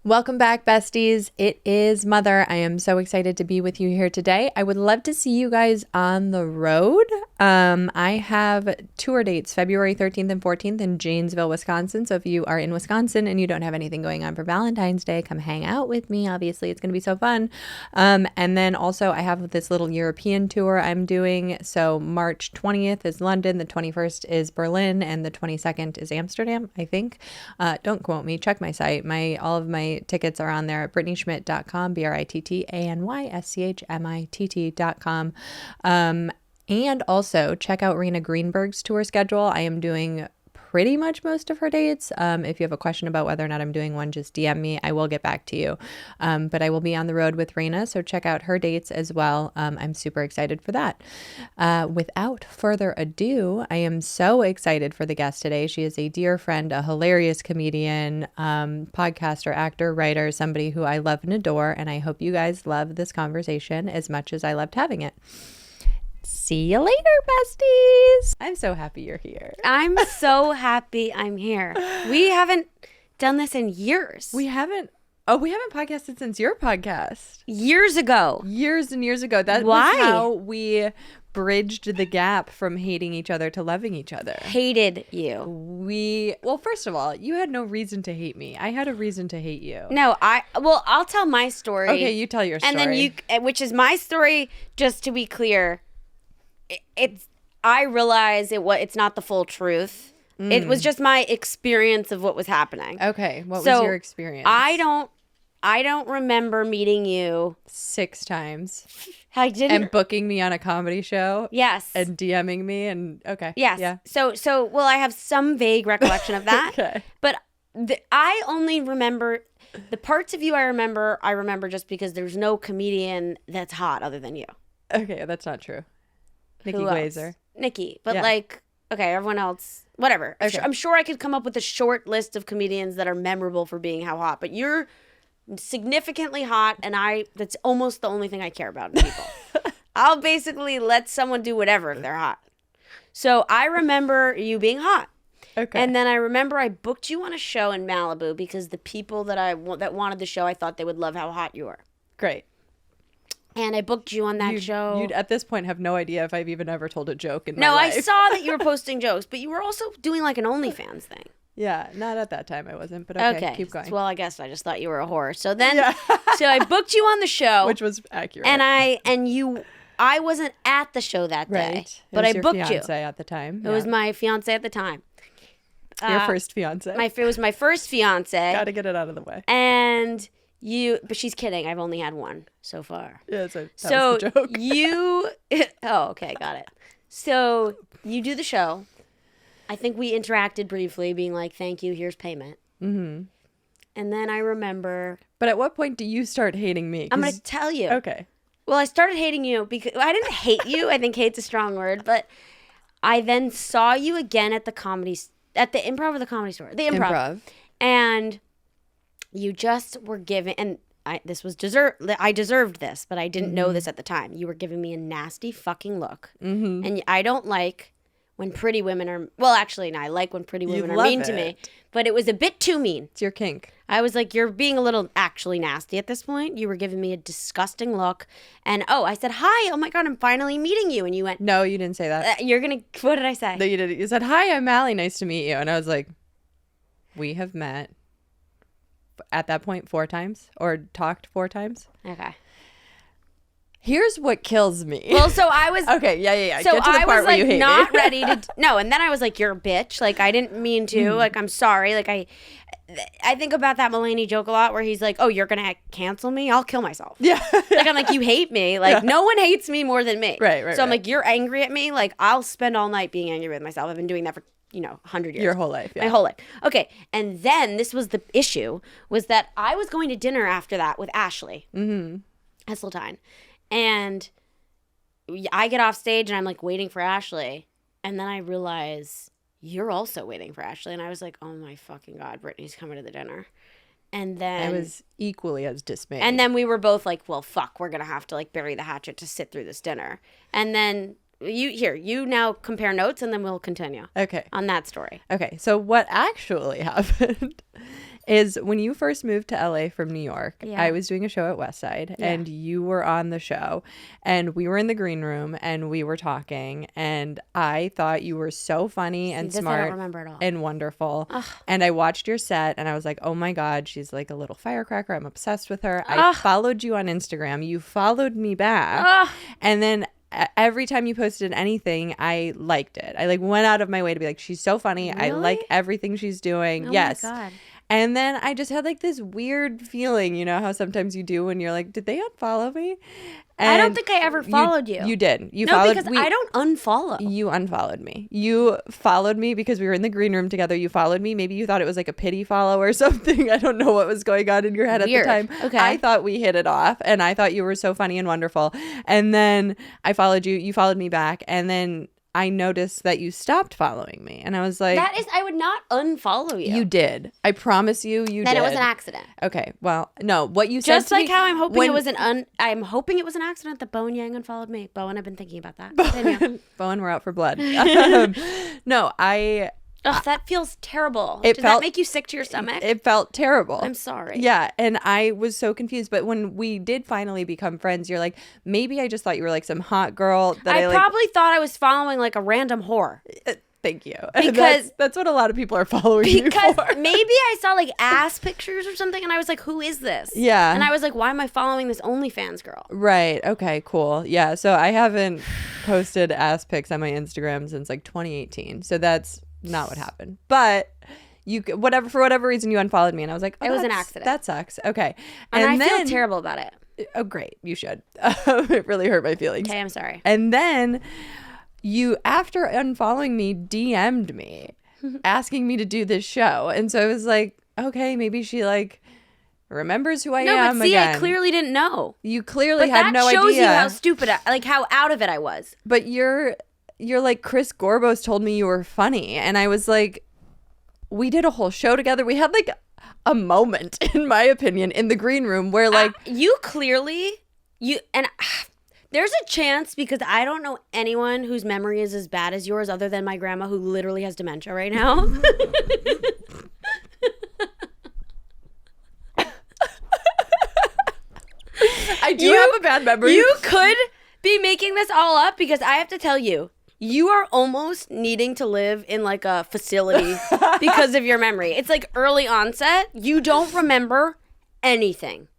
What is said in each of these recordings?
Welcome back, besties. It is Mother. I am so excited to be with you here today. I would love to see you guys on the road. I have tour dates February 13th and 14th in Janesville, Wisconsin. So if you are in Wisconsin and you don't have anything going on for Valentine's Day, come hang out with me. Obviously, it's going to be so fun. And then also I have this little European tour I'm doing. So March 20th is London, the 21st is Berlin, and the 22nd is Amsterdam, I think. Don't quote me. Check my site. All of my tickets are on there at BrittanySchmitt.com, BrittanySchmitt.com. And also check out Rena Greenberg's tour schedule. I am doing pretty much most of her dates. If you have a question about whether or not I'm doing one, just DM me. I will get back to you. But I will be on the road with Rena, so check out her dates as well. I'm super excited for that. Without further ado, I am so excited for the guest today. She is a dear friend, a hilarious comedian, podcaster, actor, writer, somebody who I love and adore, and I hope you guys love this conversation as much as I loved having it. See you later, besties. I'm so happy you're here. I'm so happy I'm here. We haven't done this in years. We haven't podcasted since your podcast. Years ago. Years and years ago. That was how we bridged the gap from hating each other to loving each other. Hated you. Well, first of all, you had no reason to hate me. I had a reason to hate you. No, I'll tell my story. Okay, you tell your story. And then which is my story, just to be clear. I realize it's not the full truth. It was just my experience of what was happening. Okay, what was your experience? I don't remember meeting you 6 times. I didn't. And booking me on a comedy show. Yes. And DMing me and okay. Yes. Yeah. So I have some vague recollection of that. Okay. But I only remember the parts of you I remember just because there's no comedian that's hot other than you. Okay, that's not true. Nikki Who Glazer. else? Nikki. But yeah. Okay, everyone else, whatever. Okay. I'm sure I could come up with a short list of comedians that are memorable for being how hot. But you're significantly hot, and that's almost the only thing I care about in people. I'll basically let someone do whatever if they're hot. So I remember you being hot. Okay. And then I remember I booked you on a show in Malibu because the people that wanted the show, I thought they would love how hot you were. Great. And I booked you on that show. You'd at this point have no idea if I've even ever told a joke in my life. No, I saw that you were posting jokes, but you were also doing like an OnlyFans thing. Yeah, not at that time I wasn't, but okay, keep going. Well, I guess I just thought you were a whore. So then, so I booked you on the show. Which was accurate. And I wasn't at the show that day. Right. But I booked you. It was your fiance at the time. It was my fiance at the time. Your first fiance. It was my first fiance. Gotta get it out of the way. And but she's kidding. I've only had one so far. Yeah, that was the joke. Okay, got it. So you do the show. I think we interacted briefly, being like, thank you, here's payment. Mm-hmm. And then I remember. But at what point do you start hating me? I'm going to tell you. Okay. Well, I started hating you because I didn't hate you. I think hate's a strong word. But I then saw you again at the Improv or the Comedy Store? The Improv. And you just were giving, and I deserved this, but I didn't know this at the time. You were giving me a nasty fucking look. Mm-hmm. And I don't like when pretty women are, well, actually, no, I like when pretty women are mean to me, but it was a bit too mean. It's your kink. I was like, you're being a little actually nasty at this point. You were giving me a disgusting look. And, I said, hi, oh my God, I'm finally meeting you. And you went, no, you didn't say that. What did I say? No, you didn't. You said, hi, I'm Allie, nice to meet you. And I was like, we have met at that point 4 times or talked 4 times. Okay. Here's what kills me. Well, so I was... Okay, yeah. So Get to the I part was where you hate not me. ready to... No, and then I was like, you're a bitch. Like, I didn't mean to. Like, I'm sorry. Like, I think about that Mulaney joke a lot where he's like, oh, you're going to cancel me? I'll kill myself. Yeah. Like, I'm like, you hate me. Like, no one hates me more than me. Right. So I'm like, you're angry at me? Like, I'll spend all night being angry with myself. I've been doing that for 100 years. Your whole life, yeah. My whole life. Okay. And then this was the issue, was that I was going to dinner after that with Ashley Hesseltine. And I get off stage and I'm like waiting for Ashley. And then I realize you're also waiting for Ashley. And I was like, oh my fucking God, Brittany's coming to the dinner. And then I was equally as dismayed. And then we were both like, well, fuck, we're going to have to like bury the hatchet to sit through this dinner. And then you now compare notes and then we'll continue. Okay. On that story. Okay. So what actually happened is when you first moved to LA from New York, Yeah. I was doing a show at Westside and you were on the show and we were in the green room and we were talking and I thought you were so funny and this I smart don't remember at all. and wonderful. And I watched your set and I was like, oh my God, she's like a little firecracker. I'm obsessed with her. I followed you on Instagram. You followed me back. And then every time you posted anything, I liked it. I like went out of my way to be like, she's so funny. Really? I like everything she's doing. Oh yes. my God. And then I just had like this weird feeling, you know how sometimes you do when you're like, did they unfollow me? And I don't think I ever followed you. You did. You no, followed because I don't unfollow. You unfollowed me. You followed me because we were in the green room together. You followed me. Maybe you thought it was like a pity follow or something. I don't know what was going on in your head Weird. at the time. Okay. I thought we hit it off and I thought you were so funny and wonderful. And then I followed you. You followed me back. And then I noticed that you stopped following me. And I was like, I would not unfollow you. you did. I promise you, you then did. it was an accident. Okay. Well, no, what you said Just to like me how I'm hoping when- it was I'm hoping it was an accident that Bowen Yang unfollowed me. Bowen, I've been thinking about that. Continue. Bowen, we're out for blood. No, Ugh, that feels terrible. It Did felt- that make you sick to your stomach? it felt terrible. I'm sorry. Yeah, and I was so confused. But when we did finally become friends, you're like, maybe I just thought you were like some hot girl that I like. probably thought I was following like a random whore. Thank you. Because- that's what a lot of people are following you Because for. maybe I saw like ass pictures or something and I was like, who is this? Yeah. And I was like, why am I following this OnlyFans girl? Right. Okay, cool. Yeah, so I haven't posted ass pics on my Instagram since like 2018. So that's not what happened. But for whatever reason you unfollowed me and I was like, oh, It was an that's- accident. That sucks. Okay. And I then, feel terrible about it. Oh, great. You should. It really hurt my feelings. Okay, I'm sorry. And then you, after unfollowing me, DM'd me asking me to do this show. And so I was like, okay, maybe she like remembers who I am No, but see, again. I clearly didn't know. You clearly But had that no idea. shows you how stupid, how out of it I was. But you're like, Chris Gorbos told me you were funny. And I was like, we did a whole show together. We had like a moment, in my opinion, in the green room where like You clearly, there's a chance because I don't know anyone whose memory is as bad as yours other than my grandma who literally has dementia right now. I do have a bad memory. You could be making this all up because I have to tell you, you are almost needing to live in like a facility because of your memory. It's like early onset. You don't remember anything.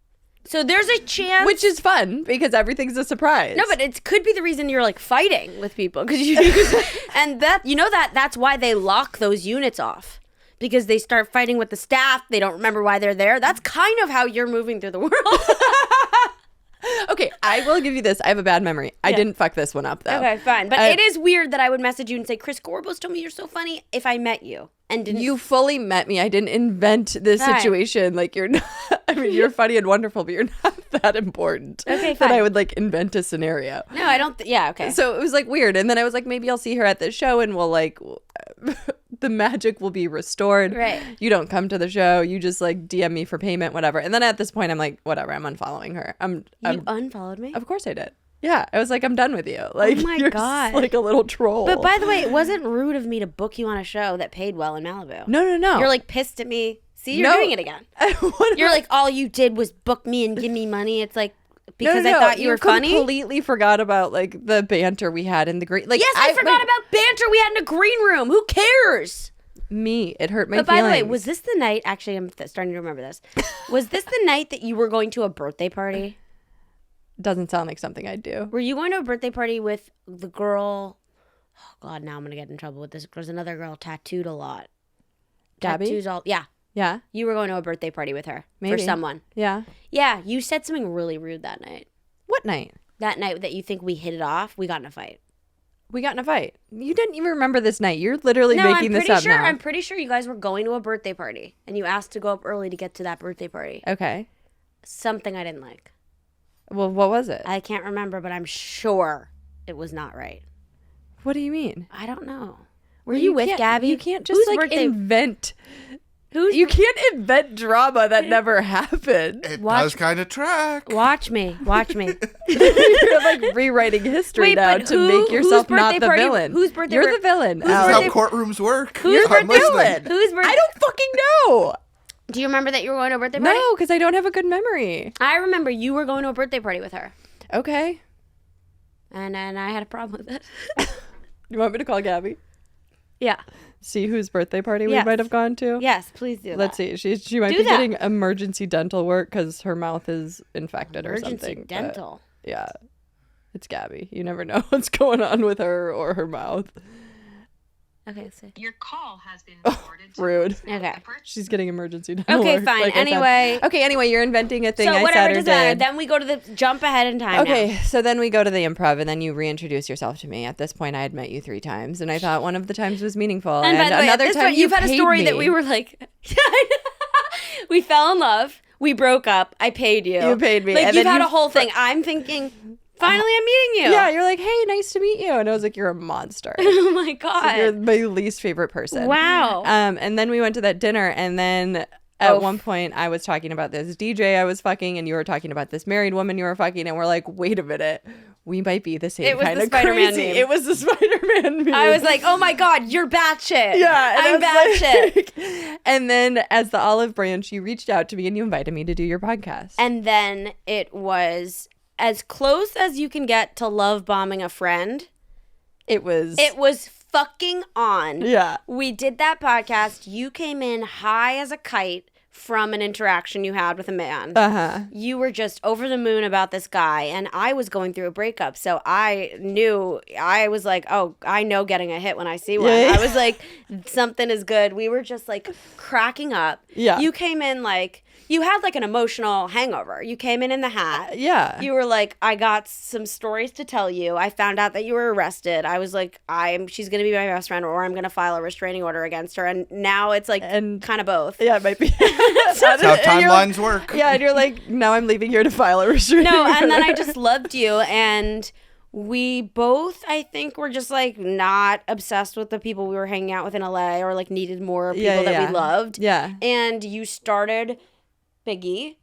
So there's a chance. Which is fun because everything's a surprise. No, but it could be the reason you're like fighting with people because and that's why they lock those units off. Because they start fighting with the staff. They don't remember why they're there. That's kind of how you're moving through the world. Okay, I will give you this. I have a bad memory. I didn't fuck this one up, though. Okay, fine. But it is weird that I would message you and say, Chris Gorbos told me you're so funny if I met you. And didn't. You fully met me. I didn't invent this Fine. situation. Like, you're not, I mean, you're funny and wonderful, but you're not that important. Okay, That fine. I would, like, invent a scenario. No, I don't. Yeah, okay. So it was, like, weird. And then I was like, maybe I'll see her at this show and we'll, like, the magic will be restored. Right. You don't come to the show. You just, like, DM me for payment, whatever. And then at this point, I'm like, whatever. I'm unfollowing her. You unfollowed me? Of course I did. Yeah, I was like, I'm done with you. Like, my you're God. like a little troll. But by the way, it wasn't rude of me to book you on a show that paid well in Malibu. No. You're like pissed at me. See, you're No. doing it again. What You're am I- like, all you did was book me and give me money. It's like, because No. I thought you were funny. Completely forgot about like the banter we had in the green. Like, Yes, I forgot about banter we had in a green room. Who cares? me. It hurt my But feelings. by the way, was this the night? Actually, I'm starting to remember this. Was this the night that you were going to a birthday party? Doesn't sound like something I'd do. Were you going to a birthday party with the girl? Oh God, now I'm gonna get in trouble with this. There's another girl tattooed a lot. Gabby? Tattoos all. Yeah, Yeah, you were going to a birthday party with her for Maybe. someone. yeah. Yeah, you said something really rude that night. What night? That night that you think we hit it off, we got in a fight. We got in a fight. You didn't even remember this night. You're literally No, making I'm this pretty up sure. now. I'm pretty sure you guys were going to a birthday party, and you asked to go up early to get to that birthday party. Okay. Something I didn't like. Well, what was it? I can't remember, but I'm sure it was not right. What do you mean? I don't know. Were you with can't- Gabby? You can't just Whose like birthday? invent. Whose You can't invent drama that never happened. It Watch- does kind of track. Watch me. Watch me. You're like rewriting history Wait, now but to make yourself whose not birthday the party- villain. whose birthday You're the villain. whose Alex. That's how birthday- courtrooms work. Whose I'm birthday- listening. Whose birthday? I don't fucking know. Do you remember that you were going to a birthday party? No, because I don't have a good memory. I remember you were going to a birthday party with her. Okay. And I had a problem with it. You want me to call Gabby? Yeah. See whose birthday party Yes. we might have gone to? Yes, please do Let's that. see. She might Do be that. getting emergency dental work because her mouth is infected or something. Emergency but dental. yeah. It's Gabby. You never know what's going on with her or her mouth. Okay, let's see. Your call has been Oh, forwarded to rude. Okay. She's getting emergency dental Okay, work, fine. like I said. Anyway. Okay, anyway, you're inventing a thing So I whatever, said or doesn't matter. did. Then we go to the jump ahead in time. Okay, now. so then we go to the improv, and then you reintroduce yourself to me. At this point, I had met you 3 times, and I thought one of the times was meaningful. And by the way, at another this time point, you've had a paid story me. that we were like, we fell in love, we broke up, I paid you. You paid me, Like and you've then had you a whole thing. I'm thinking, finally, I'm meeting you. Yeah, you're like, hey, nice to meet you, and I was like, you're a monster. Oh my god. You're my least favorite person. Wow. And then we went to that dinner, and then at one point I was talking about this DJ I was fucking, and you were talking about this married woman you were fucking, and we're like, wait a minute, we might be the same It was kind the of Spider-Man crazy. meme. It was the Spider-Man meme. I was like, oh my god, you're batshit. yeah, and I'm I was batshit. like- and then as the olive branch, you reached out to me and you invited me to do your podcast. And then it was as close as you can get to love bombing a friend. it was Fucking on. yeah. We did that podcast. You came in high as a kite from an interaction you had with a man. Uh-huh. You were just over the moon about this guy, and I was going through a breakup, so I was like, oh, I know getting a hit when I see one. Yeah. I was like, something is good. We were just like cracking up. Yeah. You came in like, you had like an emotional hangover. You came in the hat. Yeah. You were like, I got some stories to tell you. I found out that you were arrested. I was like, she's going to be my best friend, or I'm going to file a restraining order against her. And now it's like And- kind of both. Yeah, it might be. That's how And you're like- timelines work. Yeah, and you're like, now I'm leaving here to file a restraining No, and then I order. just loved you. And we both, I think, were just like not obsessed with the people we were hanging out with in LA, or like needed more people that we loved. Yeah. And you started, Biggie,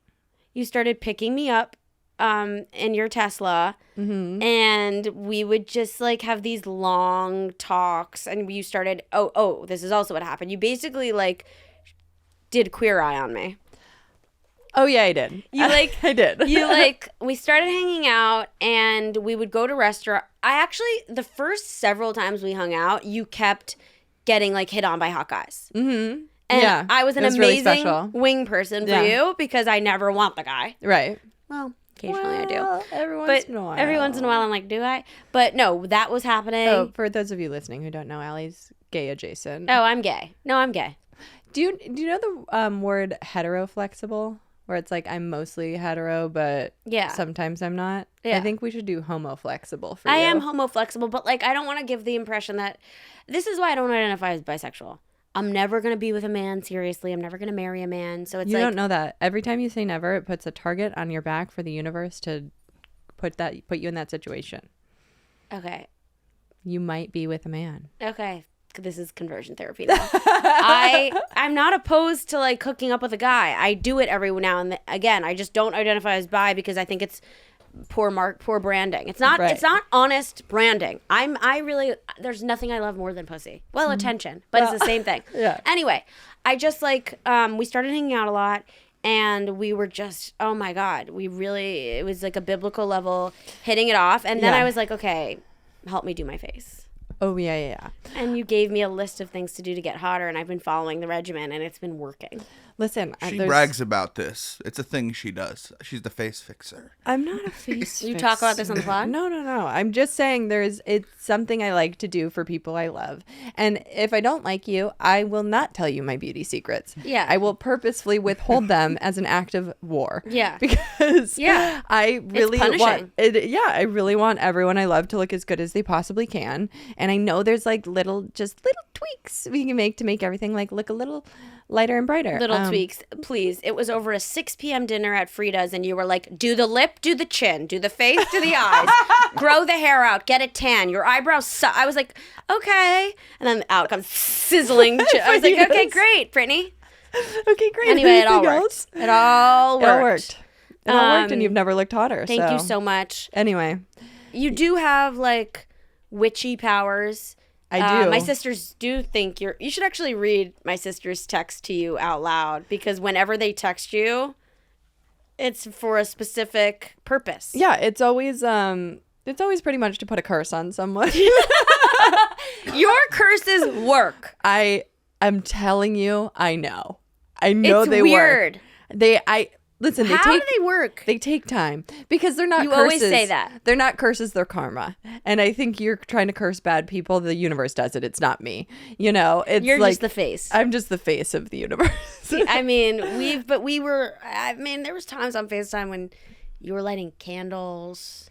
you started picking me up in your Tesla, and we would just like have these long talks, and you started, oh, this is also what happened. You basically like did Queer Eye on me. Oh yeah, I did. You like I did. You like we started hanging out, and we would go to restaurant. I actually, the first several times we hung out, you kept getting like hit on by hot guys. Mm-hmm. And Yeah, I was an it was really amazing special. wing person for Yeah. you, because I never want the guy. Right. Well, occasionally I do. Well, every once But in a while. every once in a while I'm like, do I? But no, that was happening. Oh, for those of you listening who don't know, Allie's gay adjacent. Oh, I'm gay. No, I'm gay. Do you know the word heteroflexible? Where it's like, I'm mostly hetero, but Yeah. sometimes I'm not. Yeah. I think we should do homoflexible for I you. am homo flexible, but like I don't want to give the impression that this is why I don't identify as bisexual. I'm never gonna be with a man seriously. I'm never gonna marry a man. So it's You like, don't know that. Every time you say never, it puts a target on your back for the universe to put you in that situation. okay, You might be with a man. okay. This is conversion therapy now. I'm not opposed to like hooking up with a guy. I do it every now and again. I just don't identify as bi because I think it's poor branding. It's not Right. it's not honest branding. I really, there's nothing I love more than pussy. Well, attention, but it's the same thing. Yeah. Anyway, I just like we started hanging out a lot, and we were just, oh my god, it was like a biblical level hitting it off. And then Yeah. I was like, okay, help me do my face. Oh, yeah. And you gave me a list of things to do to get hotter, and I've been following the regimen, and it's been working. Listen, She brags about this. It's a thing she does. She's the face fixer. I'm not a face. You talk about this on the pod? No. I'm just saying it's something I like to do for people I love. And if I don't like you, I will not tell you my beauty secrets. Yeah. I will purposefully withhold them as an act of war. Yeah. Because Yeah. I really punishing. want it. Yeah, I really want everyone I love to look as good as they possibly can. And I know there's like little tweaks we can make to make everything like look a little lighter and brighter. Little tweaks, please. It was over a 6 p.m. dinner at Frida's, and you were like, do the lip, do the chin, do the face, do the eyes, grow the hair out, get a tan, your eyebrows. I was like, okay. And then out comes sizzling. I was like, okay, great, Brittany. Okay, great. Anyway, it all Anything worked. else? It all worked. It all worked. It all worked, and you've never looked hotter. Thank you so much. Anyway, You do have like witchy powers, I do. My sisters do think you should actually read my sister's text to you out loud, because whenever they text you, it's for a specific purpose. Yeah, it's always pretty much to put a curse on someone. Your curses work. I'm telling you, I know it's they weird. Work. Listen, How do they work? They take time because they're not You curses. always say that. They're not curses, they're karma. And I think you're trying to curse bad people. The universe does it. It's not me. You know, it's You're like, just the face. I'm just the face of the universe. I mean, there was times on FaceTime when you were lighting candles.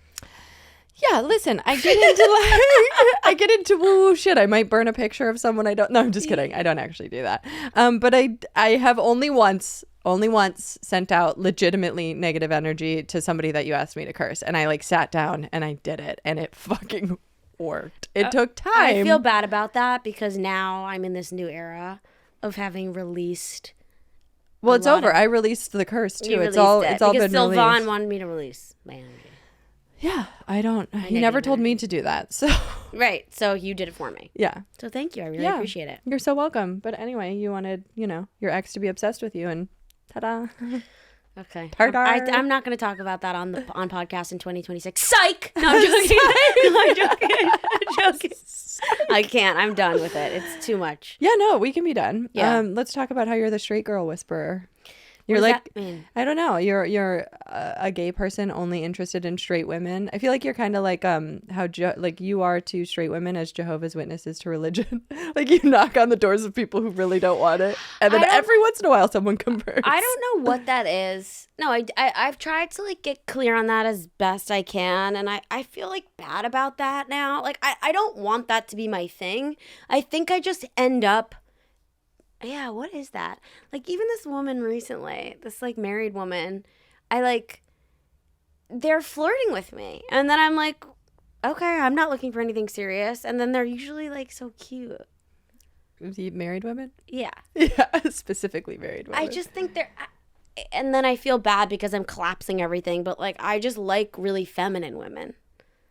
Yeah, listen, I get into woo shit. I might burn a picture of someone I don't. No, I'm just kidding. I don't actually do that. But I have only once sent out legitimately negative energy to somebody that you asked me to curse, and I like sat down and I did it, and it fucking worked. It took time. I feel bad about that because now I'm in this new era of having released. Well, it's over. I released the curse too. It's all been because released. Sylvan wanted me to release my energy. Yeah, I don't. He never told me to do that. So right, so you did it for me. Yeah. So thank you. I really appreciate it. You're so welcome. But anyway, you wanted, your ex to be obsessed with you, and ta-da. Okay. Tar-dar. I'm not going to talk about that on podcast in 2026. Psych! No, I'm joking. I'm joking. I can't. I'm done with it. It's too much. Yeah, no, we can be done. Yeah. Let's talk about how you're the straight girl whisperer. You're What does like, that mean? I don't know. You're a gay person only interested in straight women. I feel like you're kind of like how you are to straight women as Jehovah's Witnesses to religion. Like you knock on the doors of people who really don't want it, and then every once in a while someone converts. I don't know what that is. No, I've tried to like get clear on that as best I can, and I feel like bad about that now. Like I don't want that to be my thing. I think I just end up. Yeah, what is that? Like, even this woman recently, this, like, married woman, they're flirting with me. And then I'm like, okay, I'm not looking for anything serious. And then they're usually, like, so cute. Married women? Yeah. Yeah, specifically married women. I just think they're... And then I feel bad because I'm collapsing everything. But, like, I just like really feminine women.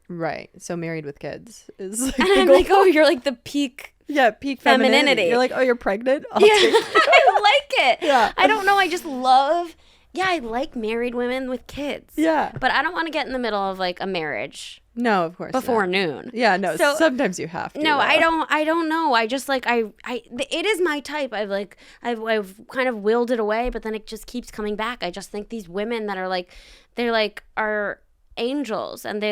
Right. So married with kids is like... And I'm like, oh, you're, like, the peak... Yeah, peak femininity. You're like, oh, you're pregnant? Yeah, I like it. Yeah. I don't know. I just love... Yeah, I like married women with kids. Yeah. But I don't want to get in the middle of, like, a marriage. No, of course Before not. noon. Yeah, no, so, sometimes you have to. No, though. I don't know. I just, like, it is my type. I've kind of willed it away, but then it just keeps coming back. I just think these women that are, like, are angels, and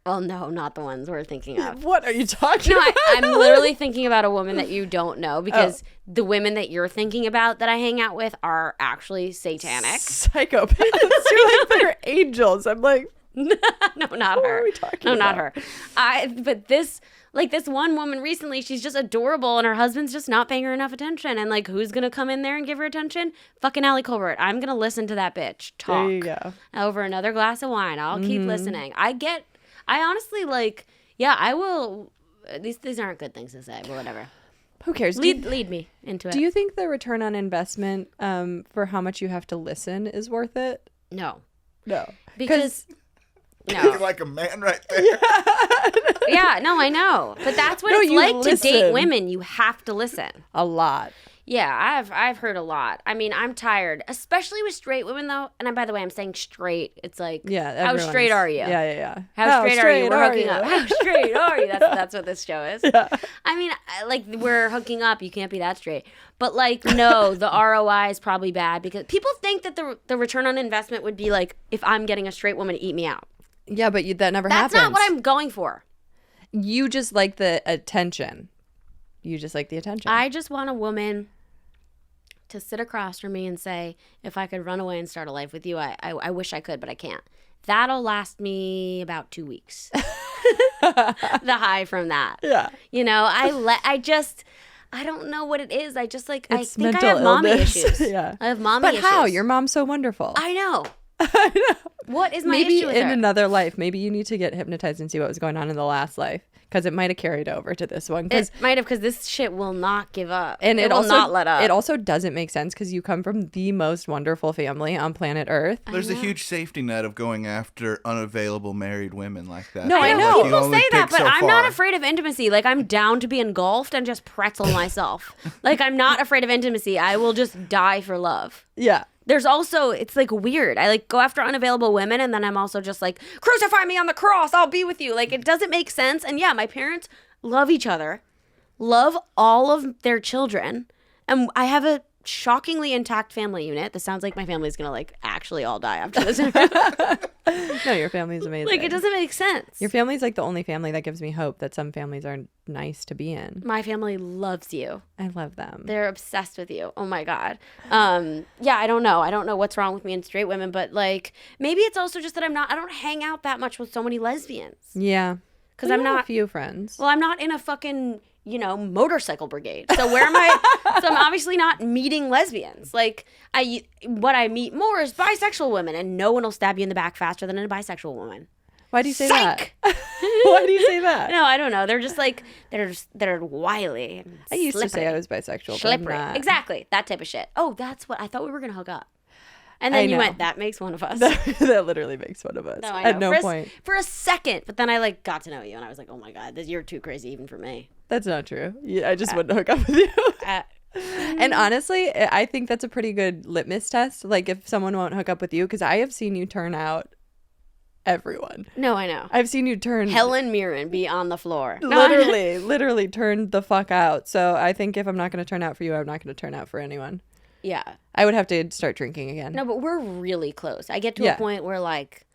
oh no, not the ones we're thinking of. What are you talking about? I'm literally thinking about a woman that you don't know, because the women that you're thinking about that I hang out with are actually satanic. Psychopaths. You're like, they're angels. I'm like, no, not what her. are we talking no, about? not her. But this one woman recently, she's just adorable, and her husband's just not paying her enough attention. And like, who's gonna come in there and give her attention? Fucking Kolbert. I'm gonna listen to that bitch talk. There you go. Over another glass of wine. I'll keep listening. I honestly I will. These aren't good things to say, but whatever. Who cares? Lead me into it. Do you think the return on investment for how much you have to listen is worth it? No. No. Because You're like a man right there. yeah, no, I know. But that's what it's like to date women. You have to listen. A lot. Yeah, I've heard a lot. I mean, I'm tired, especially with straight women, though. And by the way, I'm saying straight. It's like, how straight are you? Yeah. How straight are you? We're hooking up. How straight are you? That's what this show is. Yeah. I mean, like, we're hooking up. You can't be that straight. But like, no, the ROI is probably bad, because people think that the return on investment would be like, if I'm getting a straight woman to eat me out. Yeah, but that never happens. That's not what I'm going for. You just like the attention. I just want a woman to sit across from me and say, if I could run away and start a life with you, I wish I could, but I can't. That'll last me about 2 weeks. The high from that. Yeah. I don't know what it is. I just like, It's I think I mental have mommy illness. issues. Yeah. I have mommy issues. But how? Your mom's so wonderful. I know. I know. What is my maybe issue with in her? another life, maybe you need to get hypnotized and see what was going on in the last life, because it might have carried over to this one. It might have, because this shit will not give up. And it will also, not let up. It also doesn't make sense because you come from the most wonderful family on planet Earth. There's a huge safety net of going after unavailable married women like that. No, I Like, know. you People only say that, take but so I'm not far. afraid of intimacy. Like, I'm down to be engulfed and just pretzel myself. Like, I'm not afraid of intimacy. I will just die for love. Yeah. There's also, it's like weird. I like go after unavailable women, and then I'm also just like, crucify me on the cross. I'll be with you. Like, it doesn't make sense. And yeah, my parents love each other, love all of their children. And I have a shockingly intact family unit. This sounds like my family's going to like actually all die after this. No, your family's amazing. Like, it doesn't make sense. Your family's like the only family that gives me hope that some families are nice to be in. My family loves you. I love them. They're obsessed with you. Oh my God. Yeah, I don't know. I don't know what's wrong with me and straight women, but like maybe it's also just that I don't hang out that much with so many lesbians. Yeah. Because We I'm have not, a few friends. well, I'm not in a fucking, motorcycle brigade. So where am I? So I'm obviously not meeting lesbians. Like what I meet more is bisexual women, and no one will stab you in the back faster than a bisexual woman. Why do you say Psych! that? Why do you say that? No, I don't know. They're just like, they're wily. And I used to say slippery. I was bisexual, but I'm Slippery. not. Exactly. That type of shit. Oh, that's what I thought we were going to hook up. And then I you know. went, that makes one of us. That literally makes one of us. No, I know. At no for point. For a second. But then I like got to know you, and I was like, oh my God, you're too crazy even for me. That's not true. Yeah, I just wouldn't hook up with you. And honestly, I think that's a pretty good litmus test. Like if someone won't hook up with you, because I have seen you turn out everyone. No, I know. I've seen you turn Helen Mirren be on the floor. No, I know. literally turn the fuck out. So I think if I'm not going to turn out for you, I'm not going to turn out for anyone. Yeah. I would have to start drinking again. No, but we're really close. I get to Yeah. a point where like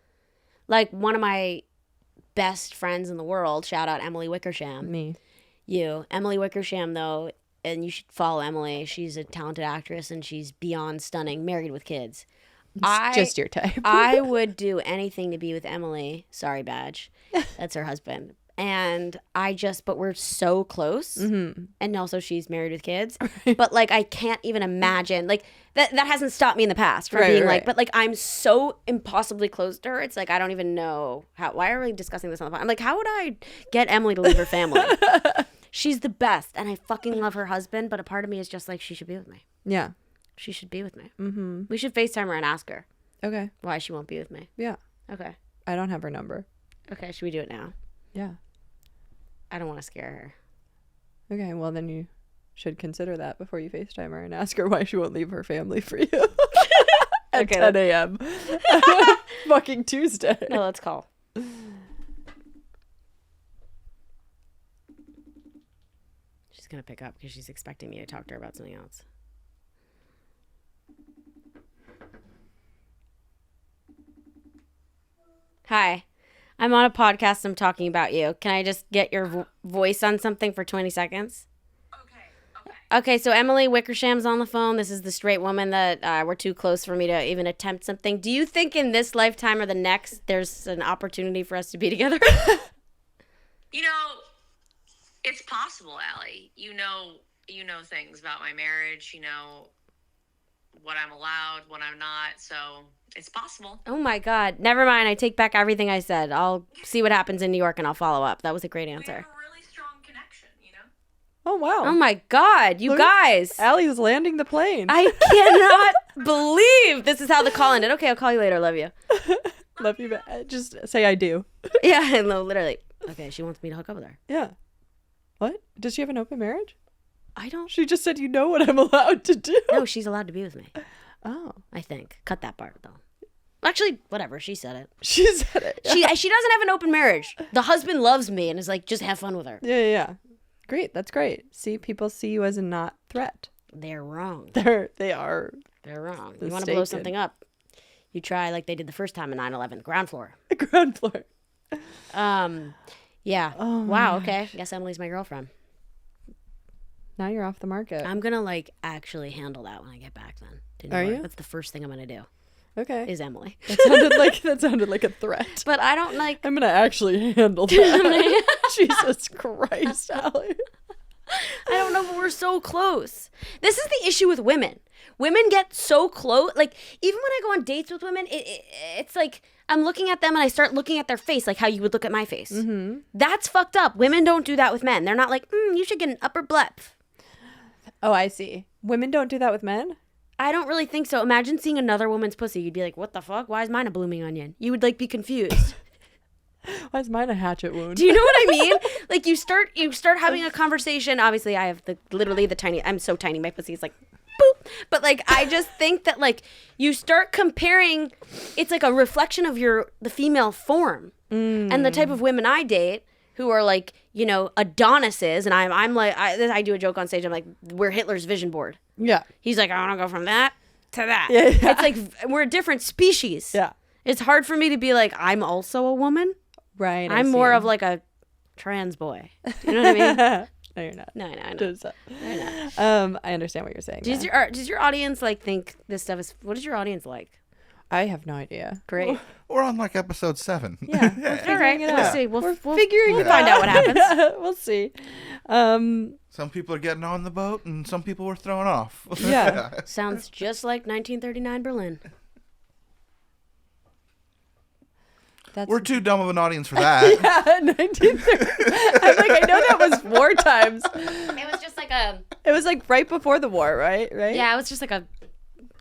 one of my best friends in the world, shout out Emily Wickersham. Me. Emily Wickersham, though, and you should follow Emily. She's a talented actress, and she's beyond stunning, married with kids. It's just your type. I would do anything to be with Emily. Sorry, Badge. That's her husband. And but we're so close. Mm-hmm. And also she's married with kids. But like, I can't even imagine, like that hasn't stopped me in the past from being like, but like, I'm so impossibly close to her. It's like, I don't even know why are we discussing this on the phone? I'm like, how would I get Emily to leave her family? She's the best. And I fucking love her husband. But a part of me is just like, she should be with me. Yeah. She should be with me. Mm-hmm. We should FaceTime her and ask her Okay. why she won't be with me. Yeah. Okay. I don't have her number. Okay. Should we do it now? Yeah. I don't want to scare her. Okay. Well, then you should consider that before you FaceTime her and ask her why she won't leave her family for you at Okay, 10 a.m. Fucking Tuesday. No, let's call. She's going to pick up because she's expecting me to talk to her about something else. Hi. I'm on a podcast. I'm talking about you. Can I just get your voice on something for 20 seconds? Okay, so Emily Wickersham's on the phone. This is the straight woman that we're too close for me to even attempt something. Do you think in this lifetime or the next there's an opportunity for us to be together? It's possible, Allie. You know things about my marriage. You know what I'm allowed, what I'm not. So it's possible. Oh my God. Never mind. I take back everything I said. I'll see what happens in New York and I'll follow up. That was a great We answer. have a really strong connection, Oh, wow. Oh my God. You guys. Allie's landing the plane. I cannot believe this is how the call ended. Okay, I'll call you later. Love you. Love you. Just say I do. Yeah, no, literally. Okay, she wants me to hook up with her. Yeah. What? Does she have an open marriage? I don't. She just said you know what I'm allowed to do. No, she's allowed to be with me. Oh. I think. Cut that part though. Actually, whatever. She said it. She said it. She doesn't have an open marriage. The husband loves me and is like, just have fun with her. Yeah. Great. That's great. See, people see you as a not threat. They're wrong. They are. They're wrong. You want to blow something up? You try like they did the first time in 9/11, ground floor. Ground floor. Yeah. Oh wow. Okay. Guess Emily's my girlfriend. Now you're off the market. I'm gonna like actually handle that when I get back. Then. To New Are York. you? That's the first thing I'm gonna do. Okay. Is Emily. That sounded like a threat. But I don't like. I'm gonna actually handle that. Jesus Christ, Allie. I don't know, but we're so close. This is the issue with women. Women get so close. Like, even when I go on dates with women, it's like I'm looking at them and I start looking at their face like how you would look at my face. That's fucked up. Women don't do that with men. They're not like, you should get an upper blep. Oh, I see. Women don't do that with men? I don't really think so. Imagine seeing another woman's pussy. You'd be like, what the fuck? Why is mine a blooming onion? You would like be confused. Why is mine a hatchet wound? Do you know what I mean? Like you start having a conversation. Obviously, I have literally the tiny. I'm so tiny. My pussy is like, boop. But like, I just think that like you start comparing. It's like a reflection of the female form and the type of women I date who are like, Adonises, and I'm like, I do a joke on stage. I'm like, we're Hitler's vision board. Yeah. He's like, I want to go from that to that. Yeah. It's like we're a different species. Yeah. It's hard for me to be like, I'm also a woman. Right. I'm more of like a trans boy. You know what I mean? No, you're not. No, I know. I understand what you're saying. Does your audience like think this stuff is? What is your audience like? I have no idea. Great. We're on like episode 7. Yeah. All right. it We'll out. see. We're figuring We'll it find out what happens. Yeah, we'll see. Some people are getting on the boat, and some people were thrown off. Yeah. Sounds just like 1939 Berlin. We're too dumb of an audience for that. Yeah, 1930. I'm like, I know that was war times. It was just like a. It was like right before the war, right? Yeah, it was just like a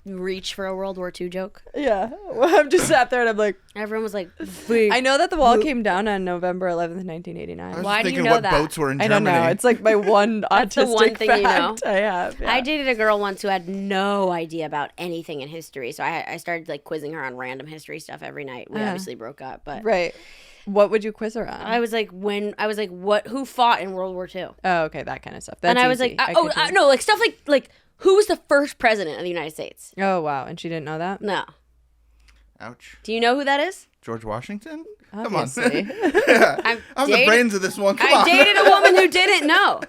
reach for a World War II joke. Yeah. Well, I'm just sat there and I'm like, Everyone was like, I know that the wall came down on November 11th, 1989. Why do you thinking know what that? boats were in I Germany. don't know. It's like my one autistic the one thing fact you know. I have. Yeah. I dated a girl once who had no idea about anything in history, so I started like quizzing her on random history stuff every night. We obviously broke up, but Right. What would you quiz her on? I was like, who fought in World War II? Oh, okay, that kind of stuff. That's And I was easy. like, could do- no, like stuff like who was the first president of the United States? Oh, wow. And she didn't know that? No. Ouch. Do you know who that is? George Washington? Obviously. Come on. Yeah. I'm the brains of this one. Come on. I dated a woman who didn't know.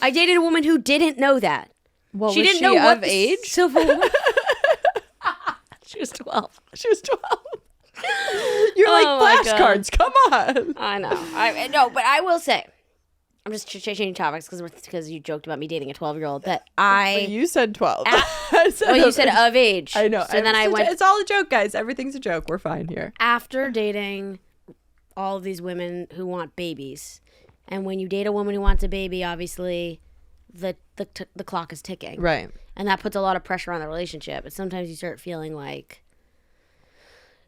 I dated a woman who didn't know that. Well, She was didn't know what of the age? Civil War. She was 12. She was 12. You're Oh my like God. flashcards. Come on. I know. I no, but I will say, I'm just changing topics because you joked about me dating a 12-year-old. That You said 12. I said well, you of said age. of age. I know. So then I went It's all a joke, guys. Everything's a joke. We're fine here. after dating all of these women who want babies, and when you date a woman who wants a baby, obviously, the clock is ticking, Right. and that puts a lot of pressure on the relationship. And sometimes you start feeling like,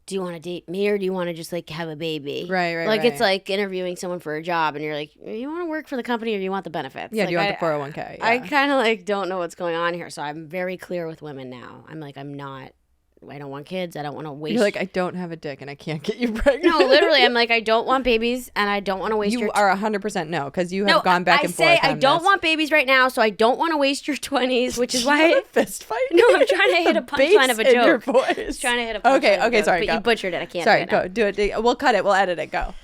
do you want to date me or do you want to just like have a baby? Right, Like right. it's like interviewing someone for a job and you're like, you want to work for the company or you want the benefits? Yeah, Like, do you want the 401k? Yeah. I kind of like don't know what's going on here. So I'm very clear with women now. I'm like, I don't want kids. I don't want to waste. You're like, I don't have a dick and I can't get you pregnant. no, literally, I'm like, I don't want babies and I don't want to waste You your are 100% no, because you have gone back and forth. I say I on don't this. want babies right now, so I don't want to waste your 20s, which is why. a fist fight. No, I'm trying to hit a punchline of a Bass in your joke. voice. Trying to hit a punchline. Okay, of a joke, sorry. But Go. you butchered it. I can't. Sorry, do it now. go do it. We'll cut it. We'll edit it. Go.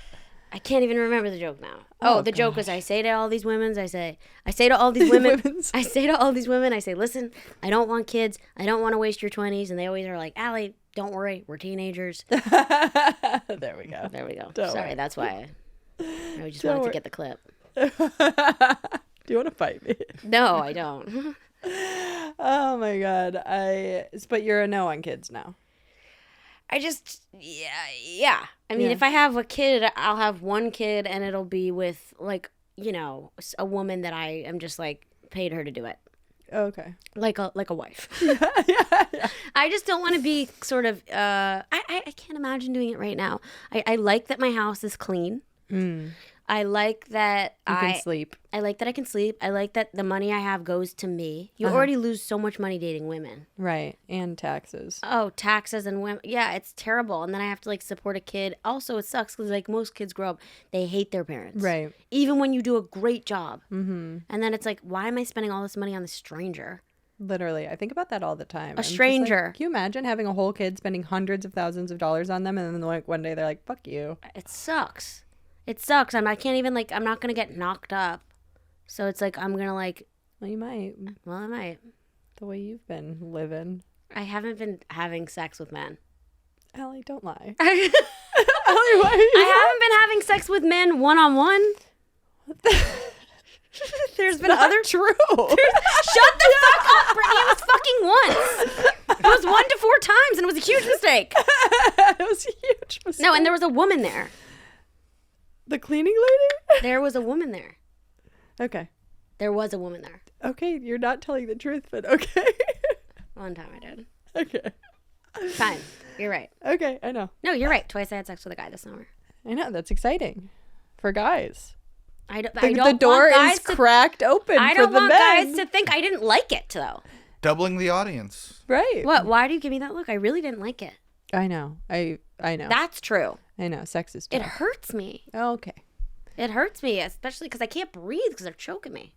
I can't even remember the joke now. Oh, The joke was I say to all these women, I say to all these women, I say to all these women, I say, listen, I don't want kids. I don't want to waste your 20s. And they always are like, Allie, don't worry. We're teenagers. There we go. There we go. Don't Sorry, worry. that's why I just Don't wanted to worry. get the clip. Do you want to fight me? No, I don't. Oh my god. But you're a no on kids now. Yeah. I mean, Yeah. if I have a kid, I'll have one kid and it'll be with like, a woman that I am just like paid her to do it. Okay. Like a wife. Yeah. I just don't want to be sort of I can't imagine doing it right now. I like that my house is clean. I like that You can sleep. I like that I can sleep. I like that the money I have goes to me. You already lose so much money dating women. Right. And taxes. Oh, taxes and women. Yeah, it's terrible. And then I have to like support a kid. Also, it sucks because like most kids grow up, they hate their parents. Right. Even when you do a great job. Mm-hmm. And then it's like, why am I spending all this money on this stranger? Literally. I think about that all the time. I'm just like, stranger. can you imagine having a whole kid spending hundreds of thousands of dollars on them and then like one day they're like, fuck you. It sucks. It sucks. I can't even like, I'm not going to get knocked up. So it's like, I'm going to like, Well, you might. well, I might. The way you've been living. I haven't been having sex with men. Allie, don't lie. I Allie, why haven't been having sex with men one-on-one. There's been other... true. Shut the fuck up, Brittany. It was fucking once. It was 1 to 4 times and it was a huge mistake. It was huge. No, and there was a woman there. The cleaning lady? There was a woman there. Okay. There was a woman there. Okay, you're not telling the truth, but okay. One time I did. Okay. Fine. You're right. Okay, I know. No, you're right. Twice I had sex with a guy this summer. I know, that's exciting. For guys. I don't The door is cracked open I for don't the want men. guys to think I didn't like it, though. Doubling the audience. Right. What? Why do you give me that look? I really didn't like it. I know. I know. That's true. I know. Sex is It tough. hurts me. Oh, okay. It hurts me, especially because I can't breathe because they're choking me.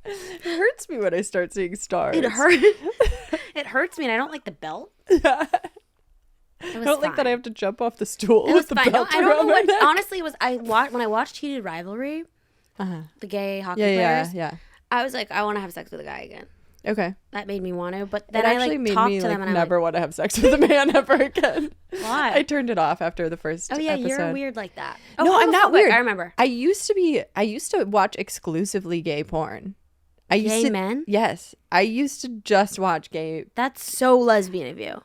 It hurts me when I start seeing stars. It hurts. It hurts me, and I don't like the belt. Yeah. It I was don't like that fine. I have to jump off the stool It was with the fine. No, belt I don't around know my what. neck. Honestly, it was when I watched Heated Rivalry, the gay hockey players. Yeah. I was like, I want to have sex with a guy again. Okay. That made me want to, but then It I actually made talked me to them and never want to have sex with a man ever again. Why? I turned it off after the first Oh yeah, episode. you're weird like that. No, I'm not homophobic, weird. I remember. I used to watch exclusively gay porn. Gay men? Yes. I used to just watch gay. That's so lesbian of you.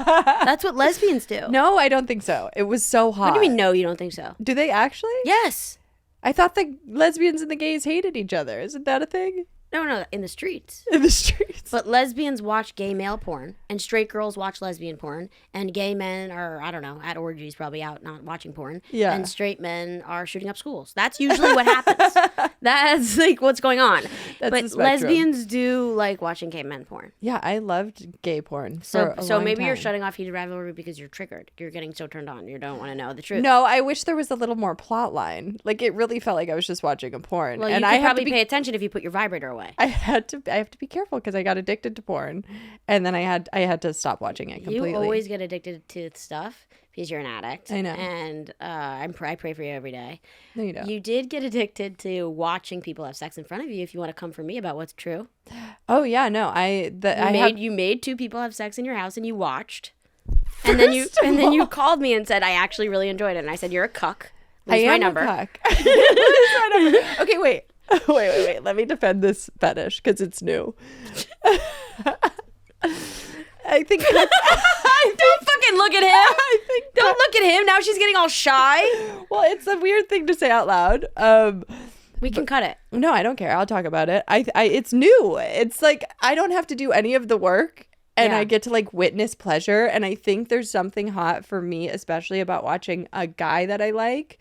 That's what lesbians do. No, I don't think so. It was so hot. What do you mean? No, you don't think so? Do they actually? Yes. I thought the lesbians and the gays hated each other. Isn't that a thing? No, in the streets. In the streets. But lesbians watch gay male porn, and straight girls watch lesbian porn, and gay men are, I don't know, at orgies, probably out not watching porn. Yeah. And straight men are shooting up schools. That's usually what happens. That's like what's going on. That's the But spectrum. lesbians do like watching gay men porn. Yeah, I loved gay porn. So for a long maybe you're time. shutting off Heated Rivalry because you're triggered. You're getting so turned on. You don't want to know the truth. No, I wish there was a little more plot line. Like it really felt like I was just watching a porn. Well, you and could I have probably to be pay attention if you put your vibrator away. I have to be careful because I got addicted to porn, and then I had to stop watching it completely. You always get addicted to stuff because you're an addict. I know. And I pray for you every day. No, you don't. You did get addicted to watching people have sex in front of you. If you want to come for me about what's true, Oh yeah, no, you made two people have sex in your house and you watched, and then you called me and said I actually really enjoyed it, and I said you're a cuck. Lose my number. A cuck. Lose my number. Okay, wait. Let me defend this fetish because it's new. I think. Don't fucking look at him. Don't look at him. Now she's getting all shy. Well, it's a weird thing to say out loud. We can cut it. No, I don't care. I'll talk about it. It's new. It's like I don't have to do any of the work. And Yeah. I get to like witness pleasure. And I think there's something hot for me, especially about watching a guy that I like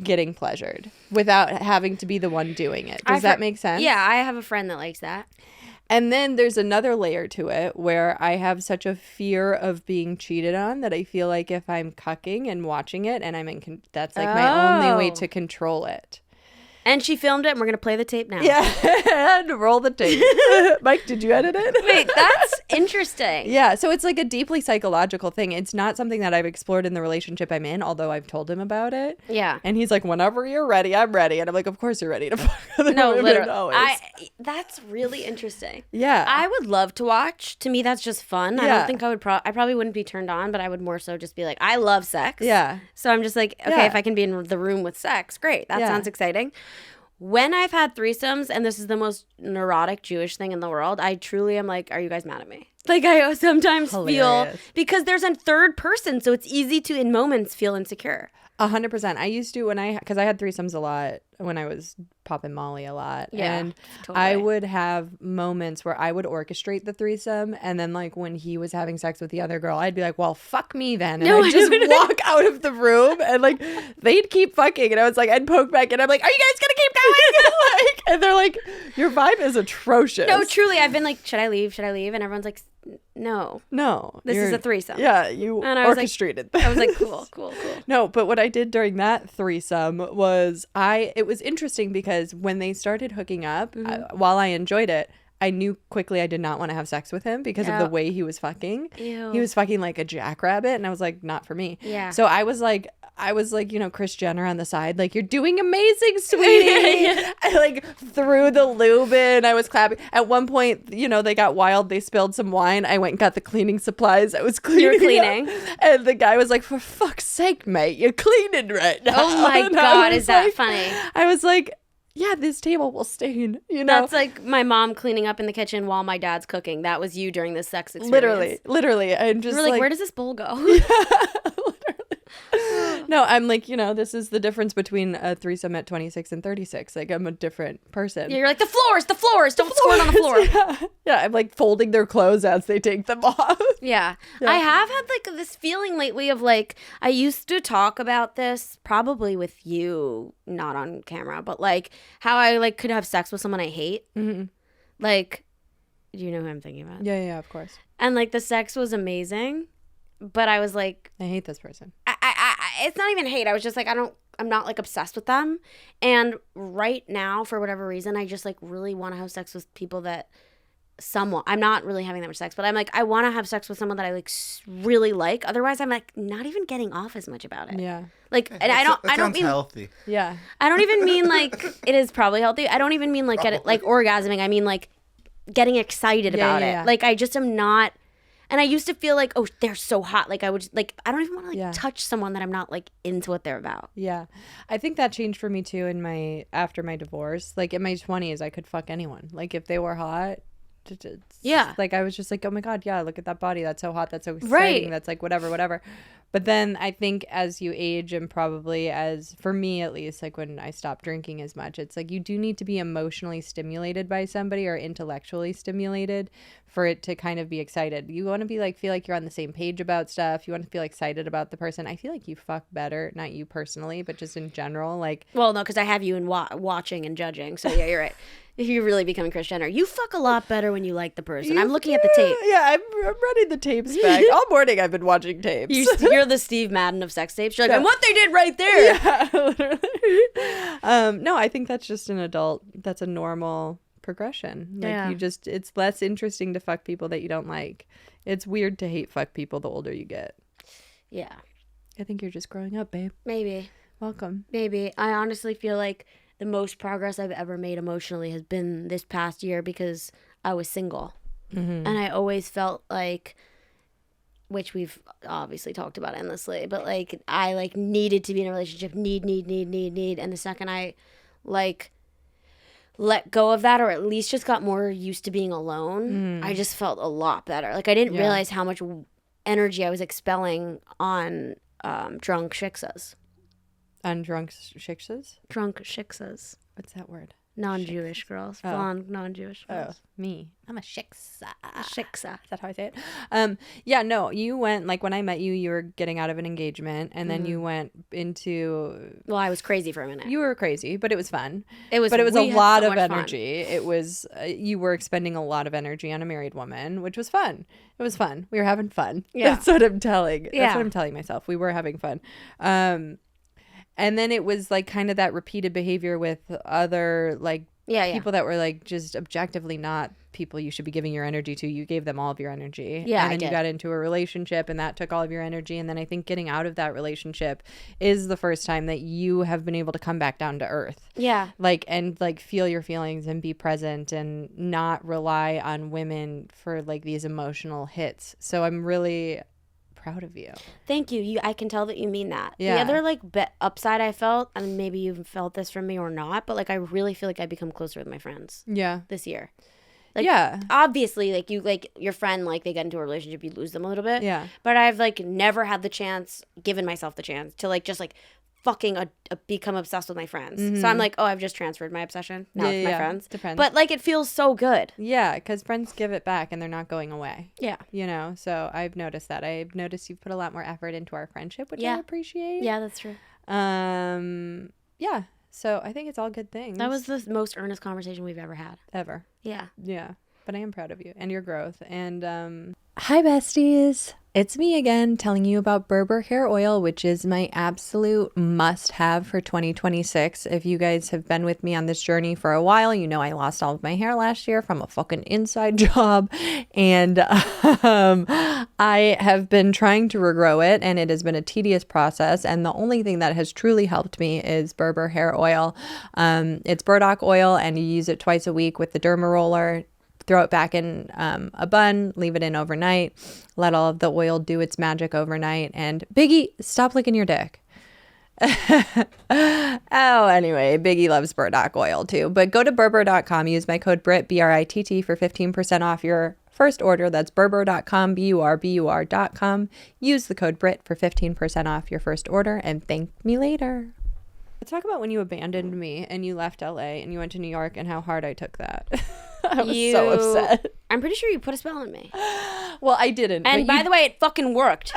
getting pleasured without having to be the one doing it. Does that make sense? Yeah, I have a friend that likes that. And then there's another layer to it where I have such a fear of being cheated on that I feel like if I'm cucking and watching it and that's like my only way to control it. And she filmed it, and we're going to play the tape now. Yeah, and roll the tape. Mike, did you edit it? Wait, that's interesting. Yeah, so it's like a deeply psychological thing. It's not something that I've explored in the relationship I'm in, although I've told him about it. Yeah. And he's like, whenever you're ready, I'm ready. And I'm like, of course you're ready to fuck other No, women literally. always. That's really interesting. Yeah. I would love to watch. To me, that's just fun. I Yeah. don't think I would I probably wouldn't be turned on, but I would more so just be like, I love sex. Yeah. So I'm just like, okay, Yeah. if I can be in the room with sex, great. That Yeah. sounds exciting. When I've had threesomes, and this is the most neurotic Jewish thing in the world, I truly am like, are you guys mad at me? Like, I sometimes feel, Hilarious. because there's a third person, so it's easy to, in moments, feel insecure. 100%. I used to because I had threesomes a lot when I was popping Molly a lot. Yeah, And totally. I would have moments where I would orchestrate the threesome. And then like when he was having sex with the other girl, I'd be like, well, fuck me then. And No, I'd just walk out of the room and like they'd keep fucking. And I was like, I'd poke back and I'm like, are you guys going to keep going? Like, and they're like, your vibe is atrocious. No, truly, I've been like, should I leave? Should I leave? And everyone's like, no. No. This is a threesome. Yeah, you And I was like- orchestrated I was like, cool. No, but what I did during that threesome was it was interesting because when they started hooking up, while I enjoyed it, I knew quickly I did not want to have sex with him because of the way he was fucking. Ew. He was fucking like a jackrabbit, and I was like, not for me. Yeah. So I was like, Kris Jenner on the side, like, you're doing amazing, sweetie. I like threw the lube in. I was clapping. At one point, they got wild. They spilled some wine. I went and got the cleaning supplies. I was cleaning. You were cleaning? up. And the guy was like, for fuck's sake, mate, you're cleaning right now. Oh my And I God, was is that like- funny? I was like, yeah, this table will stain, you know? That's like my mom cleaning up in the kitchen while my dad's cooking. That was you during this sex experience. Literally. I'm just You were like, where does this bowl go? No, I'm like, you know, this is the difference between a threesome at 26 and 36. Like, I'm a different person. Yeah, you're like, the floors, don't squirt on the floor. Yeah, I'm like folding their clothes as they take them off. Yeah. I have had like this feeling lately of like, I used to talk about this probably with you, not on camera, but like how I like could have sex with someone I hate. Mm-hmm. Like, do you know who I'm thinking about? Yeah, of course. And like the sex was amazing, but I was like, I hate this person. it's not even hate. I was just like, I'm not like obsessed with them. And right now, for whatever reason, I just like really want to have sex with people that I'm not really having that much sex, but I'm like, I want to have sex with someone that I like really like. Otherwise, I'm like not even getting off as much about it. Yeah. Like, and I don't mean healthy. Yeah. I don't even mean like it is probably healthy. I don't even mean like get it like orgasming. I mean like getting excited about it. Like I just am not. And I used to feel like, oh, they're so hot. Like I would like, I don't even want to like touch someone that I'm not like into what they're about. Yeah. I think that changed for me too after my divorce. Like in my 20s, I could fuck anyone. Like if they were hot. Yeah. Like I was just like, oh my God, yeah, look at that body. That's so hot. That's so exciting. Right. That's like whatever. But then I think as you age and probably as, for me at least, like when I stopped drinking as much, it's like you do need to be emotionally stimulated by somebody or intellectually stimulated for it to kind of be excited. You want to be like, feel like you're on the same page about stuff. You want to feel excited about the person. I feel like you fuck better, not you personally, but just in general. Like, well, no, because I have you in watching and judging. So yeah, you're right. If you really become Kris Jenner, you fuck a lot better when you like the person. I'm looking at the tape. Yeah, I'm running the tapes back. All morning I've been watching tapes. You're the Steve Madden of sex tapes. You're like, and what they did right there. Yeah, literally. No, I think that's just that's a normal progression. Like it's less interesting to fuck people that you don't like. It's weird to hate fuck people the older you get. Yeah. I think you're just growing up, babe. Maybe. Welcome. Maybe. I honestly feel like the most progress I've ever made emotionally has been this past year because I was single. Mm-hmm. And I always felt like, which we've obviously talked about endlessly, but like I like needed to be in a relationship, need. And the second I like let go of that, or at least just got more used to being alone, I just felt a lot better. Like I didn't realize how much energy I was expelling on drunk shiksas. On drunk shiksas? Drunk shiksas. What's that word? Non-Jewish girls. Blonde, non-Jewish girls. Oh, me. I'm a shiksa. Shiksa. Is that how I say it? Yeah, no, you went, like when I met you, you were getting out of an engagement and then you went into... Well, I was crazy for a minute. You were crazy, but it was fun. It was a lot of fun. energy. It was, you were expending a lot of energy on a married woman, which was fun. It was fun. We were having fun. Yeah. That's what I'm telling. Yeah. That's what I'm telling myself. We were having fun. And then it was like kind of that repeated behavior with other like people that were like just objectively not people you should be giving your energy to. You gave them all of your energy. Yeah, and then you got into a relationship and that took all of your energy. And then I think getting out of that relationship is the first time that you have been able to come back down to earth. Yeah. Like, and like feel your feelings and be present and not rely on women for like these emotional hits. So I'm really proud of you. Thank you. I can tell that you mean that. Yeah. The other like upside I felt, and maybe you've felt this from me or not, but like I really feel like I become closer with my friends. Yeah. This year. Like, yeah. Obviously, like you, like your friend, like they get into a relationship, you lose them a little bit. Yeah. But I've like never had the chance, given myself the chance to like just like fucking become obsessed with my friends. Mm-hmm. So I'm like, oh, I've just transferred my obsession now with my friends. Depends. But like it feels so good. Yeah, because friends give it back and they're not going away. Yeah. You know, so I've noticed that. I've noticed you've put a lot more effort into our friendship, which I appreciate. Yeah, that's true. Yeah. So I think it's all good things. That was the most earnest conversation we've ever had. Ever. Yeah. Yeah. But I am proud of you and your growth. And hi, besties. It's me again telling you about Berber hair oil, which is my absolute must-have for 2026. If you guys have been with me on this journey for a while, you know I lost all of my hair last year from a fucking inside job. And I have been trying to regrow it, and it has been a tedious process. And the only thing that has truly helped me is Berber hair oil. It's burdock oil, and you use it twice a week with the derma roller. Throw it back in a bun, leave it in overnight, let all of the oil do its magic overnight. And Biggie, stop licking your dick. Oh, anyway, Biggie loves burdock oil too. But go to Berber.com, use my code BRITT, BRITT, for 15% off your first order. That's Berber.com, BURBUR.com. Use the code BRITT for 15% off your first order and thank me later. Let's talk about when you abandoned me and you left LA and you went to New York and how hard I took that. I was so upset. I'm pretty sure you put a spell on me. Well, I didn't. And by the way, it fucking worked.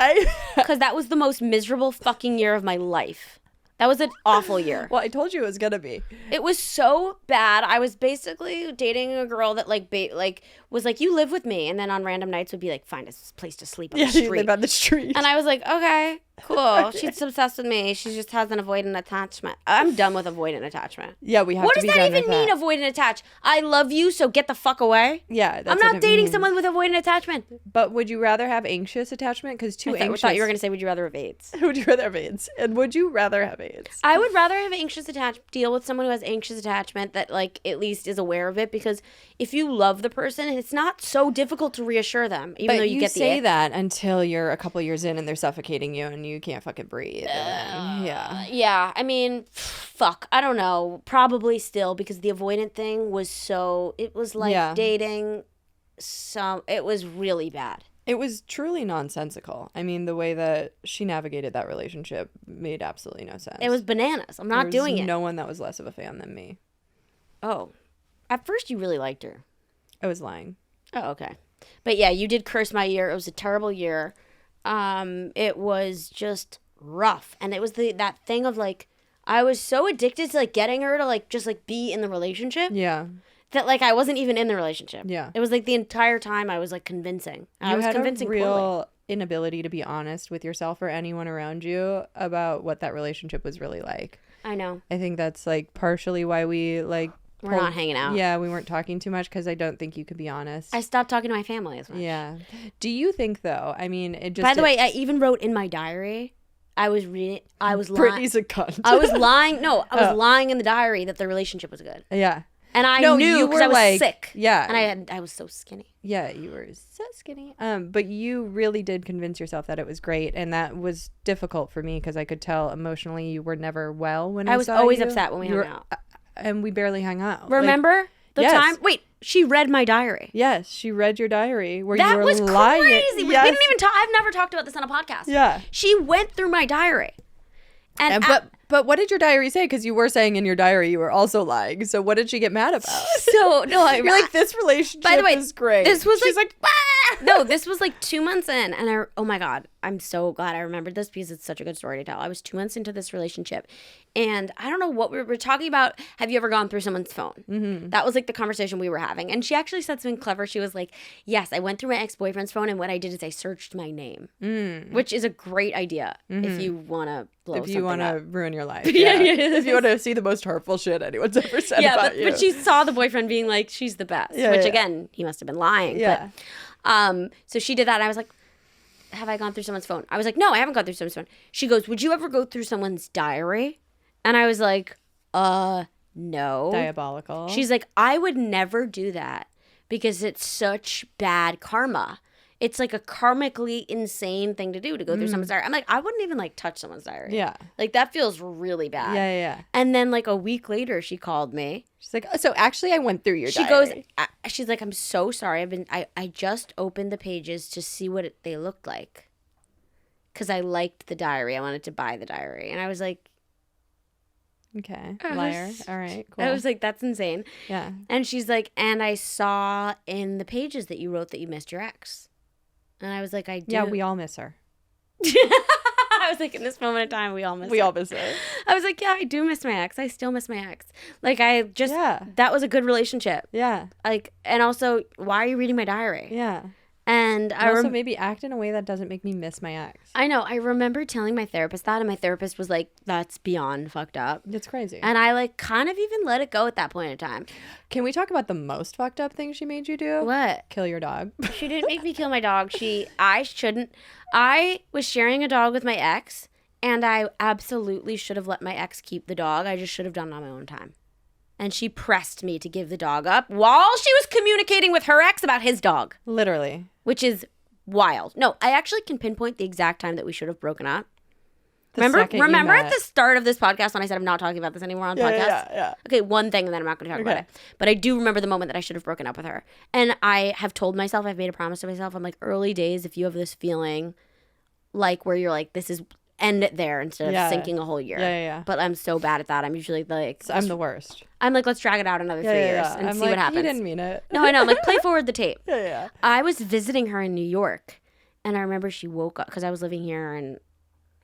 Because that was the most miserable fucking year of my life. That was an awful year. Well, I told you it was going to be. It was so bad. I was basically dating a girl that was like, you live with me. And then on random nights would be like, find a place to sleep on the street. You live on the street. And I was like, okay, cool. She's obsessed with me. She just has an avoidant attachment. I'm done with avoidant attachment. Yeah, we have what to be does done that even with mean, avoidant attach? I love you, so get the fuck away? Yeah, that's I'm what not it dating means. someone with avoidant attachment. But would you rather have anxious attachment? Because I thought you were going to say, would you rather have AIDS? Would you rather have AIDS? And would you rather have AIDS? I would rather have anxious attachment, deal with someone who has anxious attachment that like at least is aware of it, because if you love the person, it's not so difficult to reassure them, even though you get the say ick. that until you're a couple years in and they're suffocating you and you can't fucking breathe. Yeah, I mean, fuck, I don't know. Probably still, because the avoidant thing was it was like dating it was really bad. It was truly nonsensical. I mean, the way that she navigated that relationship made absolutely no sense. It was bananas. I'm not doing it. No one that was less of a fan than me. Oh, at first you really liked her. I was lying. Oh, okay. But yeah, you did curse my year. It was a terrible year. It was just rough. And it was that thing of like, I was so addicted to like getting her to like just like be in the relationship. Yeah. That like I wasn't even in the relationship. Yeah. It was like the entire time I was like convincing. I was convincing a real poorly. inability to be honest with yourself or anyone around you about what that relationship was really like. I know. I think that's like partially why we like we're not hanging out. Yeah, we weren't talking too much because I don't think you could be honest. I stopped talking to my family as much. Yeah. Do you think though? I mean, it just. By the way, I even wrote in my diary. I was lying. Brittany's a cunt. I was lying. No, I was lying in the diary that the relationship was good. Yeah. And I knew because I was sick. Yeah. And I was so skinny. Yeah, you were so skinny. But you really did convince yourself that it was great, and that was difficult for me because I could tell emotionally you were never well when I was saw always you. upset when we hung out. And we barely hung out. Remember the time? Wait, she read my diary. Yes, she read your diary where that you were was lying. Crazy. Yes. We didn't even talk. I've never talked about this on a podcast. Yeah. She went through my diary. But what did your diary say? Because you were saying in your diary you were also lying. So what did she get mad about? So no, you're like, this relationship by the way, is great. This was She's like no, this was like 2 months in, and oh my god, I'm so glad I remembered this because it's such a good story to tell. I was 2 months into this relationship, and I don't know what we were talking about. Have you ever gone through someone's phone? Mm-hmm. That was like the conversation we were having, and she actually said something clever. She was like, "Yes, I went through my ex-boyfriend's phone, and what I did is I searched my name, which is a great idea if you want to blow if you want to ruin your life. Yeah. If you want to see the most hurtful shit anyone's ever said about you. But she saw the boyfriend being like, she's the best, which again, he must have been lying. Yeah. But, so she did that, and I was like, have I gone through someone's phone? I was like, no, I haven't gone through someone's phone. She goes, would you ever go through someone's diary? And I was like, no. Diabolical. She's like, I would never do that because it's such bad karma. It's like a karmically insane thing to do, to go through someone's diary. I'm like, I wouldn't even like touch someone's diary. Yeah. Like that feels really bad. Yeah. And then like a week later, she called me. She's like, oh, so actually I went through your diary. She goes, she's like, I'm so sorry. I just opened the pages to see what they looked like. Because I liked the diary. I wanted to buy the diary. And I was like, okay, liar. All right, cool. I was like, that's insane. Yeah. And she's like, and I saw in the pages that you wrote that you missed your ex. And I was like, I do. Yeah, we all miss her. I was like, in this moment in time, we all miss her. I was like, yeah, I do miss my ex. I still miss my ex. Like, that was a good relationship. Yeah. Like, and also, why are you reading my diary? Yeah. And I also maybe act in a way that doesn't make me miss my ex. I know. I remember telling my therapist that, and my therapist was like, that's beyond fucked up. It's crazy. And I like kind of even let it go at that point in time. Can we talk about the most fucked up thing she made you do? What? Kill your dog. She didn't make me kill my dog. I was sharing a dog with my ex, and I absolutely should have let my ex keep the dog. I just should have done it on my own time. And she pressed me to give the dog up while she was communicating with her ex about his dog. Literally. Which is wild. No, I actually can pinpoint the exact time that we should have broken up. Remember at the start of this podcast when I said I'm not talking about this anymore on podcast? Yeah. Okay, one thing, and then I'm not going to talk about it. But I do remember the moment that I should have broken up with her. And I have told myself, I've made a promise to myself, I'm like, early days, if you have this feeling, like, where you're like, this is, end it there instead of sinking a whole year. Yeah. But I'm so bad at that. I'm usually like... I'm the worst. I'm like, let's drag it out another 3 years and I'm see like, what happens. You didn't mean it. No, I know. I'm like, play forward the tape. Yeah. I was visiting her in New York, and I remember she woke up, because I was living here, and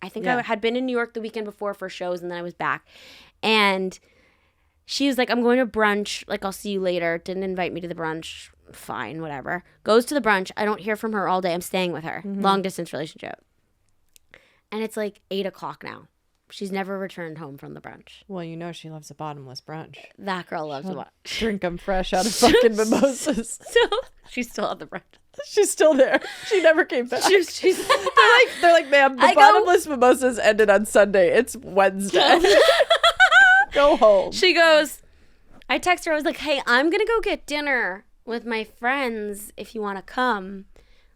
I think I had been in New York the weekend before for shows, and then I was back. And she was like, I'm going to brunch. Like, I'll see you later. Didn't invite me to the brunch. Fine, whatever. Goes to the brunch. I don't hear from her all day. I'm staying with her. Long distance relationship. And it's like 8 o'clock now. She's never returned home from the brunch. Well, you know she loves a bottomless brunch. That girl loves a brunch. Drink them fresh out of fucking mimosas. So she's still at the brunch. She's still there. She never came back. They're like, ma'am, the bottomless mimosas ended on Sunday. It's Wednesday. Go home. She goes, I text her. I was like, hey, I'm going to go get dinner with my friends if you want to come.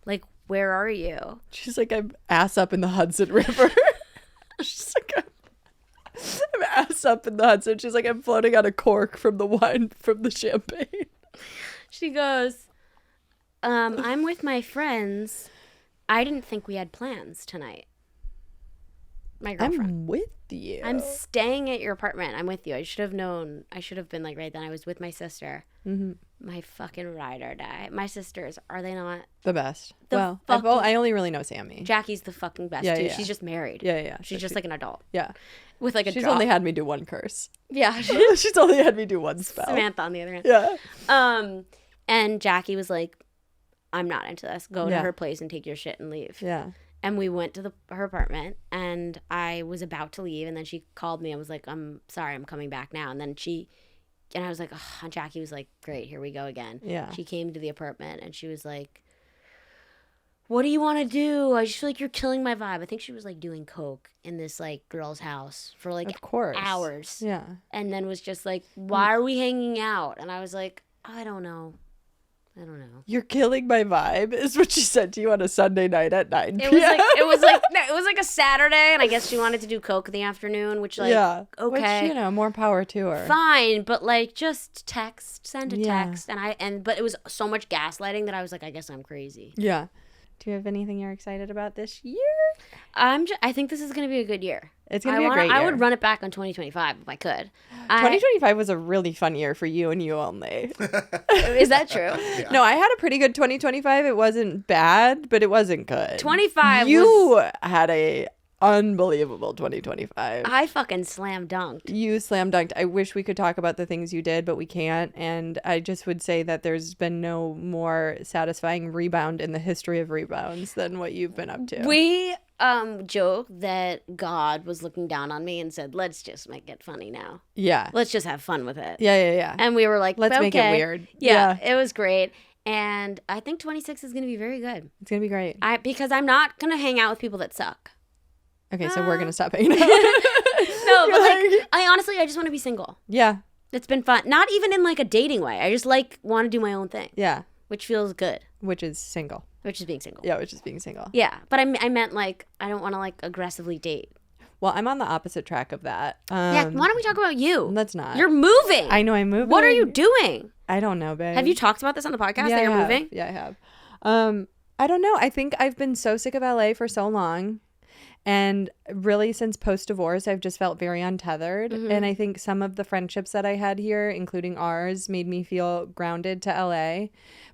Like, where are you? She's like, I'm ass up in the Hudson River. She's like, I'm ass up in the Hudson. She's like, I'm floating on a cork from the wine, from the champagne. She goes, I'm with my friends. I didn't think we had plans tonight. My girlfriend. I'm with you. I'm staying at your apartment. I'm with you. I should have known. I should have been like right then. I was with my sister. My fucking ride or die. My sisters, are they not? The best. The I only really know Sammy. Jackie's the fucking best, too. She's just married. Yeah. She's just like an adult. Yeah. With like a She's only had me do one curse. Yeah. She's only had me do one spell. Samantha on the other hand. Yeah. And Jackie was like, I'm not into this. Go to her place and take your shit and leave. Yeah. And we went to her apartment, and I was about to leave, and then she called me and was like, I'm sorry, I'm coming back now. And then I was like, oh, and Jackie was like, great, here we go again. Yeah. She came to the apartment, and she was like, what do you want to do? I just feel like you're killing my vibe. I think she was like doing coke in this like girl's house for like hours. Yeah. And then was just like, why are we hanging out? And I was like, I don't know. You're killing my vibe is what she said to you on a Sunday night at 9 p.m. It was like a Saturday, and I guess she wanted to do coke in the afternoon, which okay. Which, more power to her. Fine, but like just send a text, but it was so much gaslighting that I was like, I guess I'm crazy. Yeah. Do you have anything you're excited about this year? I think this is going to be a good year. It's going to be a great year. I would run it back on 2025 if I could. 2025 was a really fun year for you and you only. Is that true? Yeah. No, I had a pretty good 2025. It wasn't bad, but it wasn't good. 25 You had a unbelievable 2025. I fucking slam dunked. You slam dunked. I wish we could talk about the things you did, but we can't. And I just would say that there's been no more satisfying rebound in the history of rebounds than what you've been up to. We joke that God was looking down on me and said, let's just make it funny now. Yeah. Let's just have fun with it. Yeah. And we were like, let's make it weird. Yeah, it was great. And I think 26 is going to be very good. It's going to be great. Because I'm not going to hang out with people that suck. Okay, so we're going to stop hanging out. No, but I just want to be single. Yeah. It's been fun. Not even in like a dating way. I just want to do my own thing. Yeah. Which feels good. Which is single. Which is being single. Yeah, which is being single. Yeah, but I meant like I don't want to like aggressively date. Well, I'm on the opposite track of that. Yeah, why don't we talk about you? Let's not. You're moving. I know I'm moving. What are you doing? I don't know, babe. Have you talked about this on the podcast that you're moving? Yeah, I have. I don't know. I think I've been so sick of LA for so long. And really, since post-divorce, I've just felt very untethered. Mm-hmm. And I think some of the friendships that I had here, including ours, made me feel grounded to LA.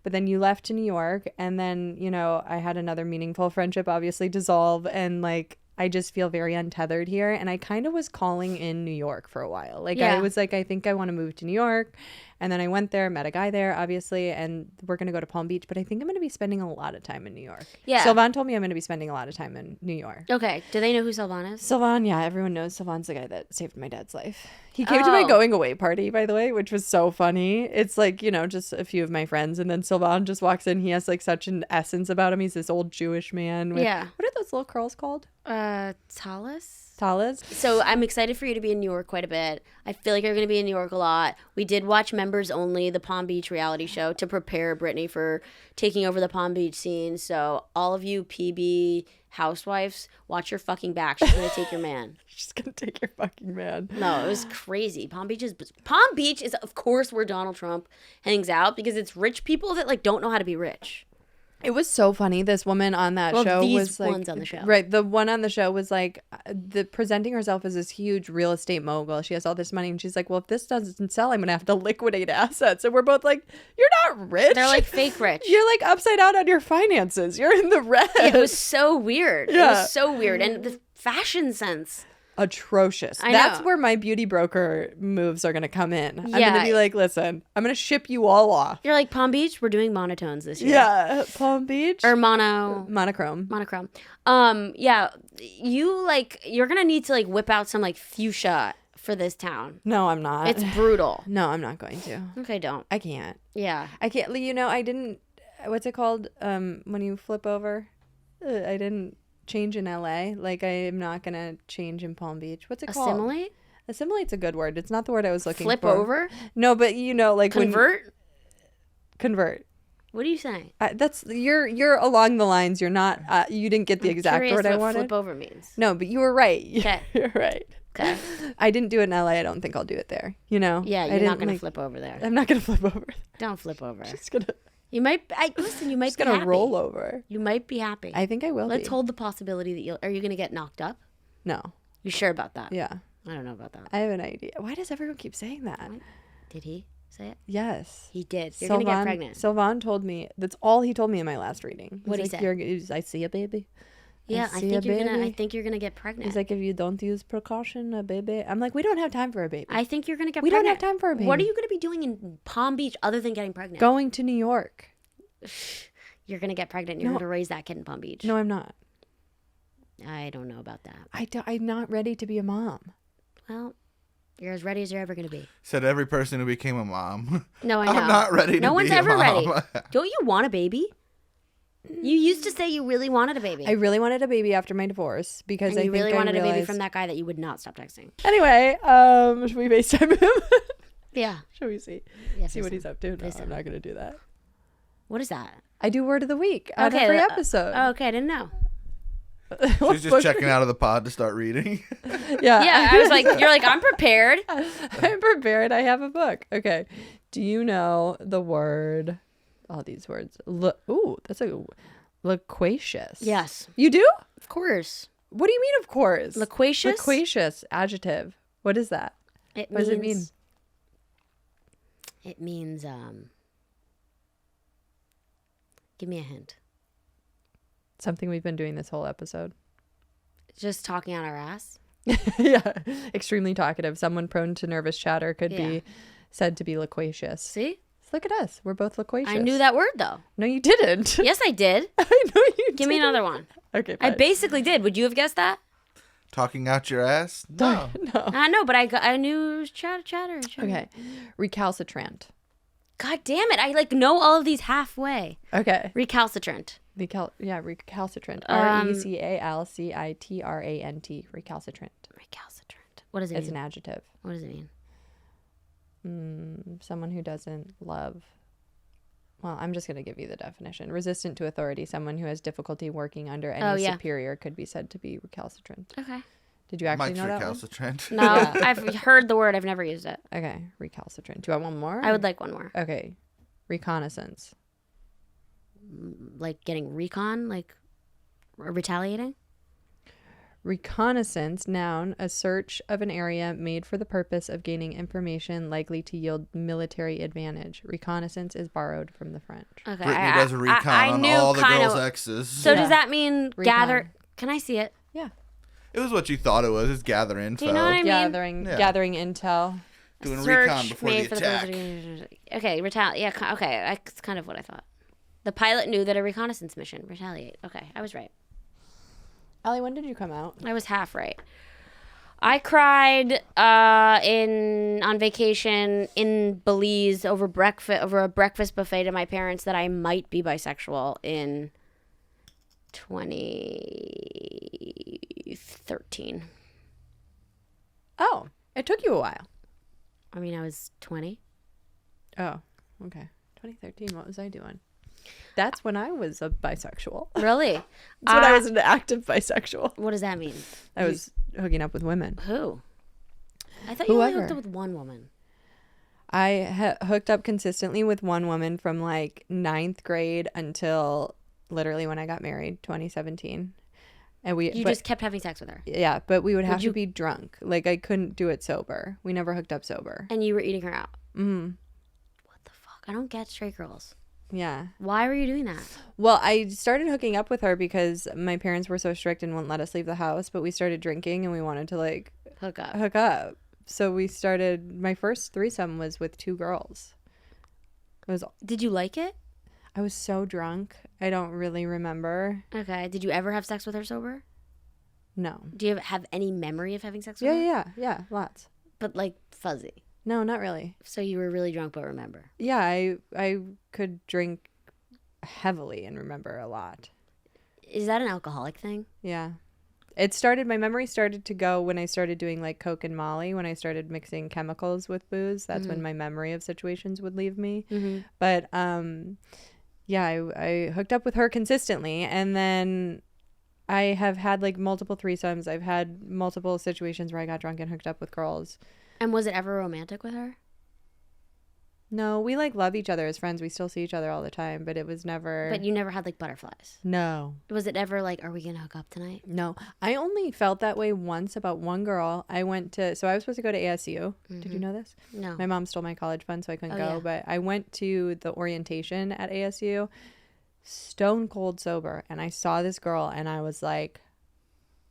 But then you left to New York. And then, I had another meaningful friendship obviously dissolve. And I just feel very untethered here. And I kind of was calling in New York for a while. I was like, I think I want to move to New York. And then I went there, met a guy there, obviously, and we're going to go to Palm Beach. But I think I'm going to be spending a lot of time in New York. Yeah. Sylvan told me I'm going to be spending a lot of time in New York. Okay. Do they know who Sylvan is? Sylvan, yeah. Everyone knows Sylvan's the guy that saved my dad's life. He came to my going away party, by the way, which was so funny. It's just a few of my friends. And then Sylvan just walks in. He has such an essence about him. He's this old Jewish man. What are those little curls called? Talis? Talis. So I'm excited for you to be in New York quite a bit. I feel like you're going to be in New York a lot. We did watch members only, the Palm Beach reality show, to prepare Brittany for taking over the Palm Beach scene. So all of you PB housewives, watch your fucking back. She's gonna take your man. She's gonna take your fucking man. No, it was crazy. Palm Beach is of course where Donald Trump hangs out, because it's rich people that like don't know how to be rich. It was so funny. This woman on that show these was like, ones on the show. Right, the one on the show was like, presenting herself as this huge real estate mogul. She has all this money, and she's like, well, if this doesn't sell, I'm gonna have to liquidate assets. And we're both like, you're not rich. They're like fake rich. You're like upside down on your finances. You're in the red. It was so weird. Yeah. It was so weird. And the fashion sense. Atrocious. I That's know. where my beauty broker moves are going to come in. I'm Yeah. going to be like, listen, I'm going to ship you all off. You're like, Palm Beach, we're doing monotones this year. Yeah. Palm Beach. Or monochrome. Yeah. You're going to need to like whip out some like fuchsia for this town. No, I'm not. It's brutal. No, I'm not going to. Okay, don't. I can't. Yeah. I can't. You know, I didn't. What's it called? When you flip over, I didn't change in LA. Like, I am not gonna change in Palm Beach. What's it called? Assimilate? Assimilate's a good word. It's not the word I was looking Flip for. over? No, but you know, like Convert? Convert. What are you saying? That's you're along the lines. You're not. You didn't get the exact Curious word I what wanted. flip over means. No, but you were right. Okay. You're right. Okay. I didn't do it in LA. I don't think I'll do it there. You know. Yeah, I you're not didn't, going to like- flip over there. I'm not gonna flip over. Don't flip over. Just gonna. You might. Listen. You might Just be gonna happy. roll over. You might be happy. I think I will. Let's be. hold the possibility that Are you going to get knocked up? No. You sure about that? Yeah. I don't know about that. I have an idea. Why does everyone keep saying that? Did he say it? Yes. He did. You're going to get pregnant. Sylvan told me. That's all he told me in my last reading. What'd he say? I see a baby. Yeah, I see a think you're gonna get pregnant. He's like, if you don't use precaution, a baby. I'm like, we don't have time for a baby. I think you're gonna get We don't pregnant. have time for a baby. What are you gonna be doing in Palm Beach other than getting pregnant? Going to New York. You're gonna get pregnant. You're No. gonna raise that kid in Palm Beach. No, I'm not. I don't know about that. I'm not ready to be a mom. Well, you're as ready as you're ever gonna be. Said every person who became a mom. No, I know. I'm not ready to No be one's a ever ready. mom. Don't you want a baby? You used to say you really wanted a baby. I really wanted a baby after my divorce because and I you think really I wanted a baby realized- from that guy that you would not stop texting. Anyway, should we FaceTime him? Yeah. Should we see Yes. what he's up to? No, FaceTime. I'm not gonna do that. What is that? I do word of the week on every episode. Oh, okay, I didn't know. She's just checking out of the pod to start reading. Yeah. Yeah, I was like, you're like, I'm prepared. I'm prepared. I have a book. Okay. Do you know the word? All these words. That's a loquacious. Yes. You do? Of course. What do you mean? Of course. Loquacious? Loquacious. Adjective. What is that? What does it mean? It means, give me a hint. Something we've been doing this whole episode. Just talking on our ass? Yeah. Extremely talkative. Someone prone to nervous chatter could Yeah. be said to be loquacious. See? Look at us. We're both loquacious. I knew that word, though. No, you didn't. Yes, I did. I know you did. Give me another one. Okay, I fine. basically did. Would you have guessed that? Talking out your ass? No. No. I know, but I knew it was chatter. Okay. Recalcitrant. God damn it. I know all of these halfway. Okay. Recalcitrant. Recalcitrant. Um, Recalcitrant. Recalcitrant. Recalcitrant. What does it It's mean? an adjective. What does it mean? Someone who doesn't love. Well, I'm just going to give you the definition. Resistant to authority. Someone who has difficulty working under any superior could be said to be recalcitrant. Okay. Did you actually Mike's know that one? recalcitrant. No, I've heard the word. I've never used it. Okay. Recalcitrant. Do I want more? I would like one more. Okay. Reconnaissance. Like getting recon, like retaliating. Reconnaissance, noun, a search of an area made for the purpose of gaining information likely to yield military advantage. Reconnaissance is borrowed from the French. Okay. Brittany does a recon on knew all the kinda- girls' exes. So Yeah. does that mean Recon. gather? Can I see it? Yeah. It was what you thought it was. It's gather info. Do you know what I mean? Gathering intel. Doing Search recon before the made for attack. Okay, Yeah, okay. That's kind of what I thought. The pilot knew that a reconnaissance mission retaliate. Okay, I was right. Allie, when did you come out? I was half right. I cried on vacation in Belize over a breakfast buffet to my parents that I might be bisexual in 2013. Oh, it took you a while. I mean, I was 20. Oh, okay. 2013. What was I doing? That's when I was a bisexual. Really? That's when I was an active bisexual. What does that mean? I was hooking up with women. Who? I thought you only Whoever. hooked up with one woman. I hooked up consistently with one woman from like 9th grade until literally when I got married, 2017. And You just kept having sex with her. yeah, but we would have to be drunk. Like I couldn't do it sober. We never hooked up sober. And you were eating her out. Mm. What the fuck? I don't get straight girls. Yeah. Why were you doing that? Well, I started hooking up with her because my parents were so strict and wouldn't let us leave the house, but we started drinking and we wanted to like Hook up. hook up. So we started, my first threesome was with 2 girls. Did you like it? I was so drunk. I don't really remember. Okay. Did you ever have sex with her sober? No. Do you have any memory of having sex with her? Yeah, lots. But like fuzzy. No, not really. So you were really drunk but remember. Yeah, I could drink heavily and remember a lot. Is that an alcoholic thing? Yeah. My memory started to go when I started doing like Coke and Molly, when I started mixing chemicals with booze. That's when my memory of situations would leave me. Mm-hmm. But yeah, I hooked up with her consistently. And then I have had like multiple threesomes. I've had multiple situations where I got drunk and hooked up with girls. And was it ever romantic with her? No, we like love each other as friends. We still see each other all the time, but it was never. But you never had like butterflies. No. Was it ever like, are we gonna hook up tonight? No. I only felt that way once about one girl. So I was supposed to go to ASU. Did you know this? No. My mom stole my college fund, so I couldn't go. Yeah. But I went to the orientation at ASU, stone cold sober, and I saw this girl, and I was like,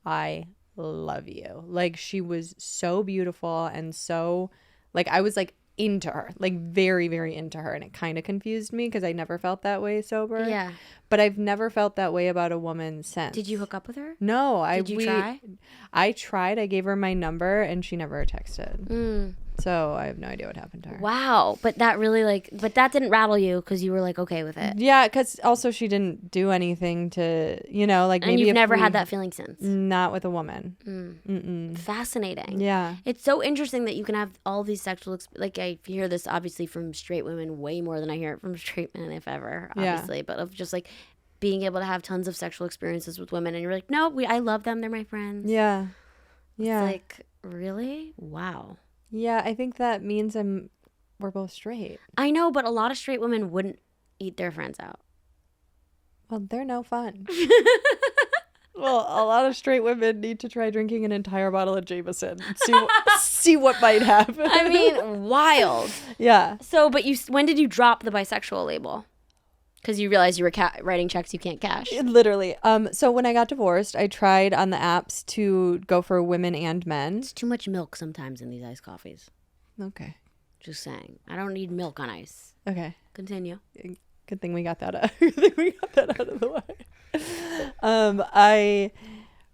I love you. Like, she was so beautiful and so, like, I was like into her, like very, very into her, and it kind of confused me because I never felt that way sober. Yeah. But I've never felt that way about a woman since. Did you hook up with her? No. Did you try? I tried. I gave her my number, and she never texted. Mm. So I have no idea what happened to her. Wow. But that really but that didn't rattle you because you were like okay with it. Yeah, because also she didn't do anything to, like And maybe you've if never we- had that feeling since. Not with a woman. Fascinating. Yeah. It's so interesting that you can have all these sexual I hear this obviously from straight women way more than I hear it from straight men, if ever, obviously. But of just like being able to have tons of sexual experiences with women, and you're like, no, I love them. They're my friends. Yeah. Yeah. It's like, really? Wow. Yeah, I think that means we're both straight. I know, but a lot of straight women wouldn't eat their friends out. Well, they're no fun. Well, a lot of straight women need to try drinking an entire bottle of Jameson and see what might happen. I mean, wild. Yeah. So, but when did you drop the bisexual label? Because you realized you were writing checks you can't cash. Literally. So when I got divorced, I tried on the apps to go for women and men. It's too much milk sometimes in these iced coffees. Okay. Just saying. I don't need milk on ice. Okay. Continue. Good thing we got that out. Good thing we got that out of the way.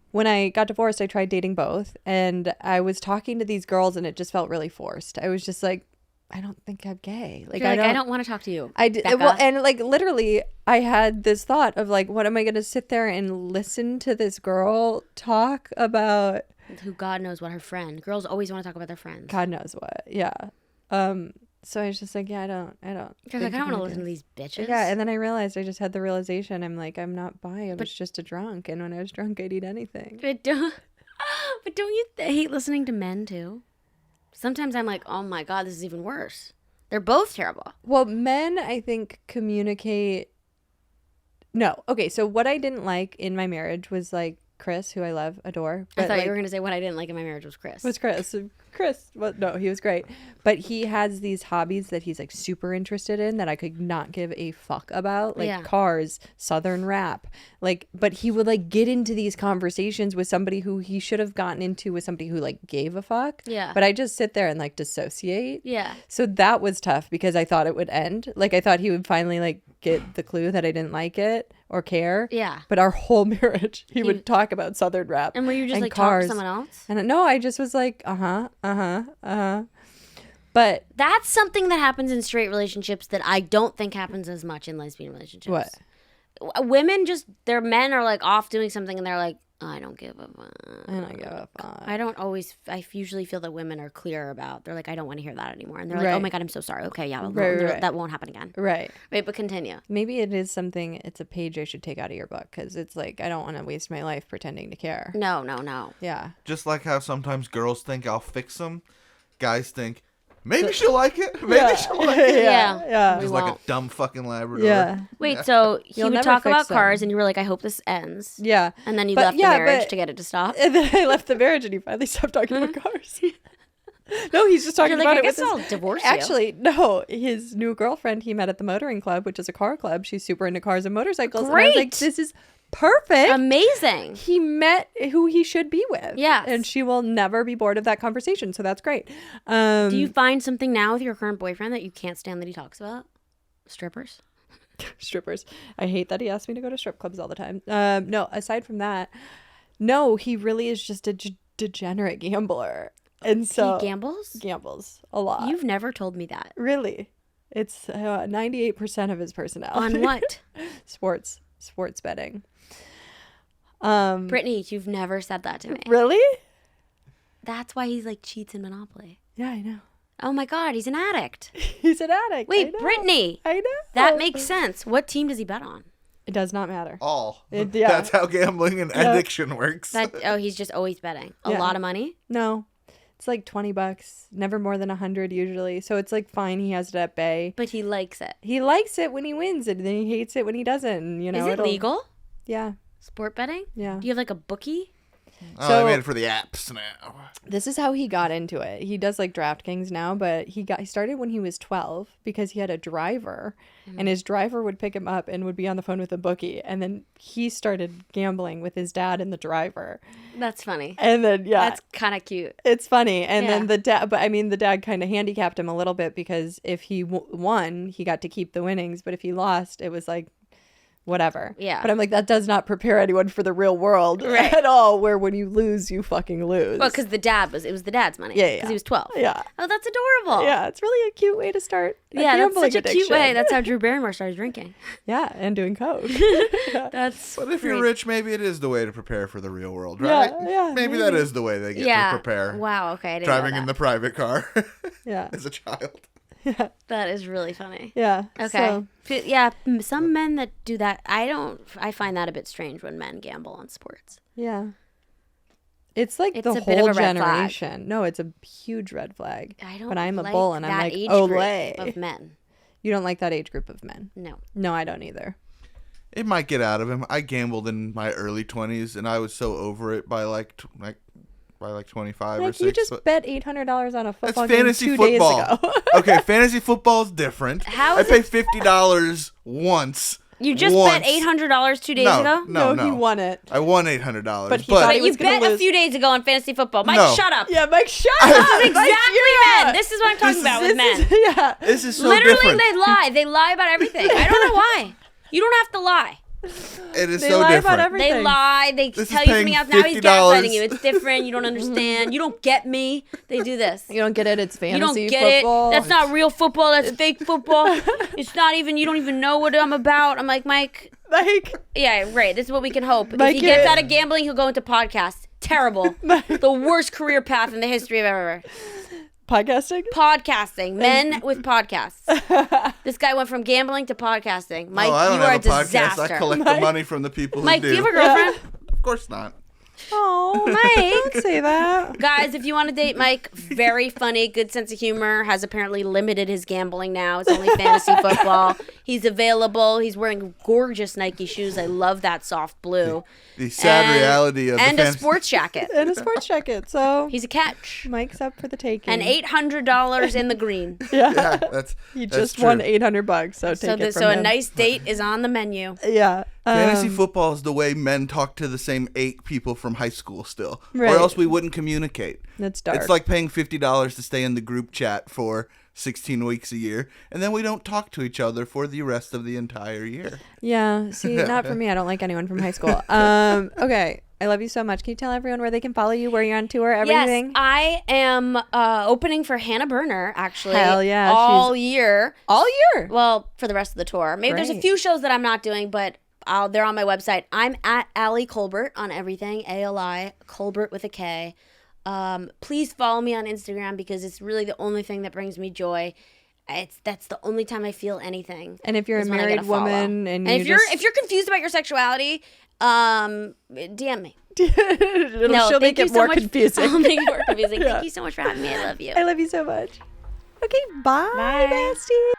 When I got divorced, I tried dating both, and I was talking to these girls, and it just felt really forced. I was just like, I don't think I'm gay. Like, I don't want to talk to you. I did. Becca. Well, and like literally, I had this thought of like, what am I going to sit there and listen to this girl talk about? Who God knows what her friend. Girls always want to talk about their friends. God knows what. Yeah. So I was just like, yeah, I don't. You're like, I don't want to listen to these bitches. Yeah, and then I realized, I just had the realization, I'm like, I'm not bi. I was just a drunk, and when I was drunk, I'd eat anything. But don't you hate listening to men too? Sometimes I'm like, oh my God, this is even worse. They're both terrible. Well, men, I think, communicate. No. Okay, so what I didn't like in my marriage was like Chris, who I love, adore. I thought like, you were going to say what I didn't like in my marriage was Chris. Was Chris. Well, no, he was great. But he has these hobbies that he's like super interested in that I could not give a fuck about. Like cars, Southern rap. Like, but he would like get into these conversations with somebody who he should have gotten into with somebody who like gave a fuck. Yeah. But I just sit there and like dissociate. Yeah. So that was tough because I thought it would end. Like I thought he would finally like get the clue that I didn't like it or care. Yeah. But our whole marriage, he would talk about Southern rap. And were you just and like cars. talking to someone else? And no, I just was like, But that's something that happens in straight relationships that I don't think happens as much in lesbian relationships. What? Women just, their men are like off doing something and they're like, I don't give a fuck. I don't give a fuck. I usually feel that women are clear about, they're like, I don't want to hear that anymore. And they're like, Right. oh my God, I'm so sorry. Okay, yeah, Right. that won't happen again. Right. Right, but continue. Maybe it is something, it's a page I should take out of your book because it's like, I don't want to waste my life pretending to care. No. Yeah. Just like how sometimes girls think I'll fix them, guys think maybe she'll like it. Maybe she'll like it. Yeah. Just like a dumb fucking Labrador. Yeah. Wait, so he You'll would never talk fix about them. cars and you were like, I hope this ends. Yeah. And then you But- left yeah, the marriage but- to get it to stop. And then I left the marriage and he finally stopped talking about cars. No, he's just talking You're like, about I it with guess I'll divorce you. Actually, no, his new girlfriend he met at the motoring club, which is a car club. She's super into cars and motorcycles. And I was like, Great. this is perfect. Amazing. He met who he should be with. Yes. And she will never be bored of that conversation. So that's great. Do you find something now with your current boyfriend that you can't stand that he talks about? Strippers? Strippers. I hate that he asked me to go to strip clubs all the time. No, aside from that, no, he really is just a degenerate gambler. And so He gambles? gambles a lot. You've never told me that. Really? It's 98% of his personality. On what? Sports betting. Brittany, you've never said that to me. Really? That's why he's like cheats in Monopoly. Yeah, I know. Oh my God, he's an addict. He's an addict. I Wait, know. Brittany. I know. That makes sense. What team does he bet on? It does not matter. All. Yeah. That's how gambling and addiction works. He's just always betting. A Yeah. lot of money? No. It's like $20, never more than 100 usually. So it's like fine. He has it at bay. But he likes it. He likes it when he wins and then he hates it when he doesn't. And, you know, Is it legal? Yeah. Sport betting? Yeah. Do you have like a bookie? Oh, So- I made it for the apps now. This is how he got into it. He does like DraftKings now, but he started when he was 12 because he had a driver and his driver would pick him up and would be on the phone with a bookie. And then he started gambling with his dad and the driver. That's funny. And then, yeah, That's kind of cute. it's funny. And Yeah. then the dad, but I mean, the dad kind of handicapped him a little bit because if he won, he got to keep the winnings. But if he lost, it was like, whatever. Yeah. But I'm like, that does not prepare anyone for the real world at all, where when you lose, you fucking lose. Well, because it was the dad's money. Yeah, yeah. Because he was 12. Yeah. Oh, that's adorable. Yeah, it's really a cute way to start. Yeah, that's gambling such a cute way. addiction. That's how Drew Barrymore started drinking. Yeah, and doing coke. That's But if you're great. rich, maybe it is the way to prepare for the real world, right? Yeah, Maybe that is the way they get Yeah. to prepare. Wow. Okay. I didn't Driving know in that. the private car Yeah, as a child. That is really funny. yeah. Okay. Yeah. Some men that do that, I find that a bit strange when men gamble on sports. Yeah. It's like It's the a bit of whole a red flag. generation. No, it's a huge red flag. I don't. But I'm a like bull, and I'm that like, age Olay. group of men. You don't like that age group of men? No. No, I don't either. It might get out of him. I gambled in my early 20s, and I was so over it by like 25 or Like 6. you just but bet $800 on a that's football game fantasy 2 football. days ago. Okay, fantasy football is different. How I is pay $50 once. You just once. bet $800 2 days No, ago. no. he won it. I won $800, But he but thought he But you was gonna bet a lose. few days ago on fantasy football. Mike, No. shut up. Yeah, Mike, shut This up. is Mike, exactly yeah. men. This is what I'm talking about with men. Yeah. this is so Literally, different. they lie. They lie about everything. I don't know why. You don't have to lie. It is They so lie about different. everything. They lie. They This is tell you paying something else. Now he's $50. gaslighting you. It's different. You don't understand. You don't get me. They do this. You don't get it. It's You fantasy don't get football. it. That's not real football. That's fake football. It's not even. You don't even know what I'm about. I'm like, Mike. Like, Yeah, right. This is what we can hope. If Mike, he gets you're- out of gambling, he'll go into podcasts. Terrible. The worst career path in the history of ever. podcasting? Podcasting. Men with podcasts. This guy went from gambling to podcasting. Mike, I don't you are a have a podcast. disaster. I collect the money from the people who Mike, do. do you have a girlfriend? Of course not. Oh, Mike. don't say that. Guys, if you want to date Mike, very funny, good sense of humor, has apparently limited his gambling now. It's only fantasy football. He's available. He's wearing gorgeous Nike shoes. I love that soft blue. The sad reality of and the a fantasy. sports jacket. And a sports jacket. So He's a catch. Mike's up for the taking. And $800 in the green. Yeah, that's He that's just true. won $800. So take So, it from so a him. nice date is on the menu. Yeah. Fantasy football is the way men talk to the same 8 people from high school still. Right. Or else we wouldn't communicate. That's dark. It's like paying $50 to stay in the group chat for 16 weeks a year, and then we don't talk to each other for the rest of the entire year. Yeah. See, not for me. I don't like anyone from high school. Okay. I love you so much. Can you tell everyone where they can follow you, where you're on tour, everything? Yes, I am opening for Hannah Berner, actually. Hell yeah, All year. All year. Well, for the rest of the tour. Maybe there's a Great. few shows that I'm not doing, but they're on my website. I'm at Allie Kolbert on everything. ALI Kolbert with a K. Please follow me on Instagram because it's really the only thing that brings me joy. That's the only time I feel anything. And if you're a married woman and if you're confused about your sexuality, DM me. She'll make it more confusing. I'll make it more confusing. Thank you so much for having me. I love you. I love you so much. Okay, bye. Bye. Besties.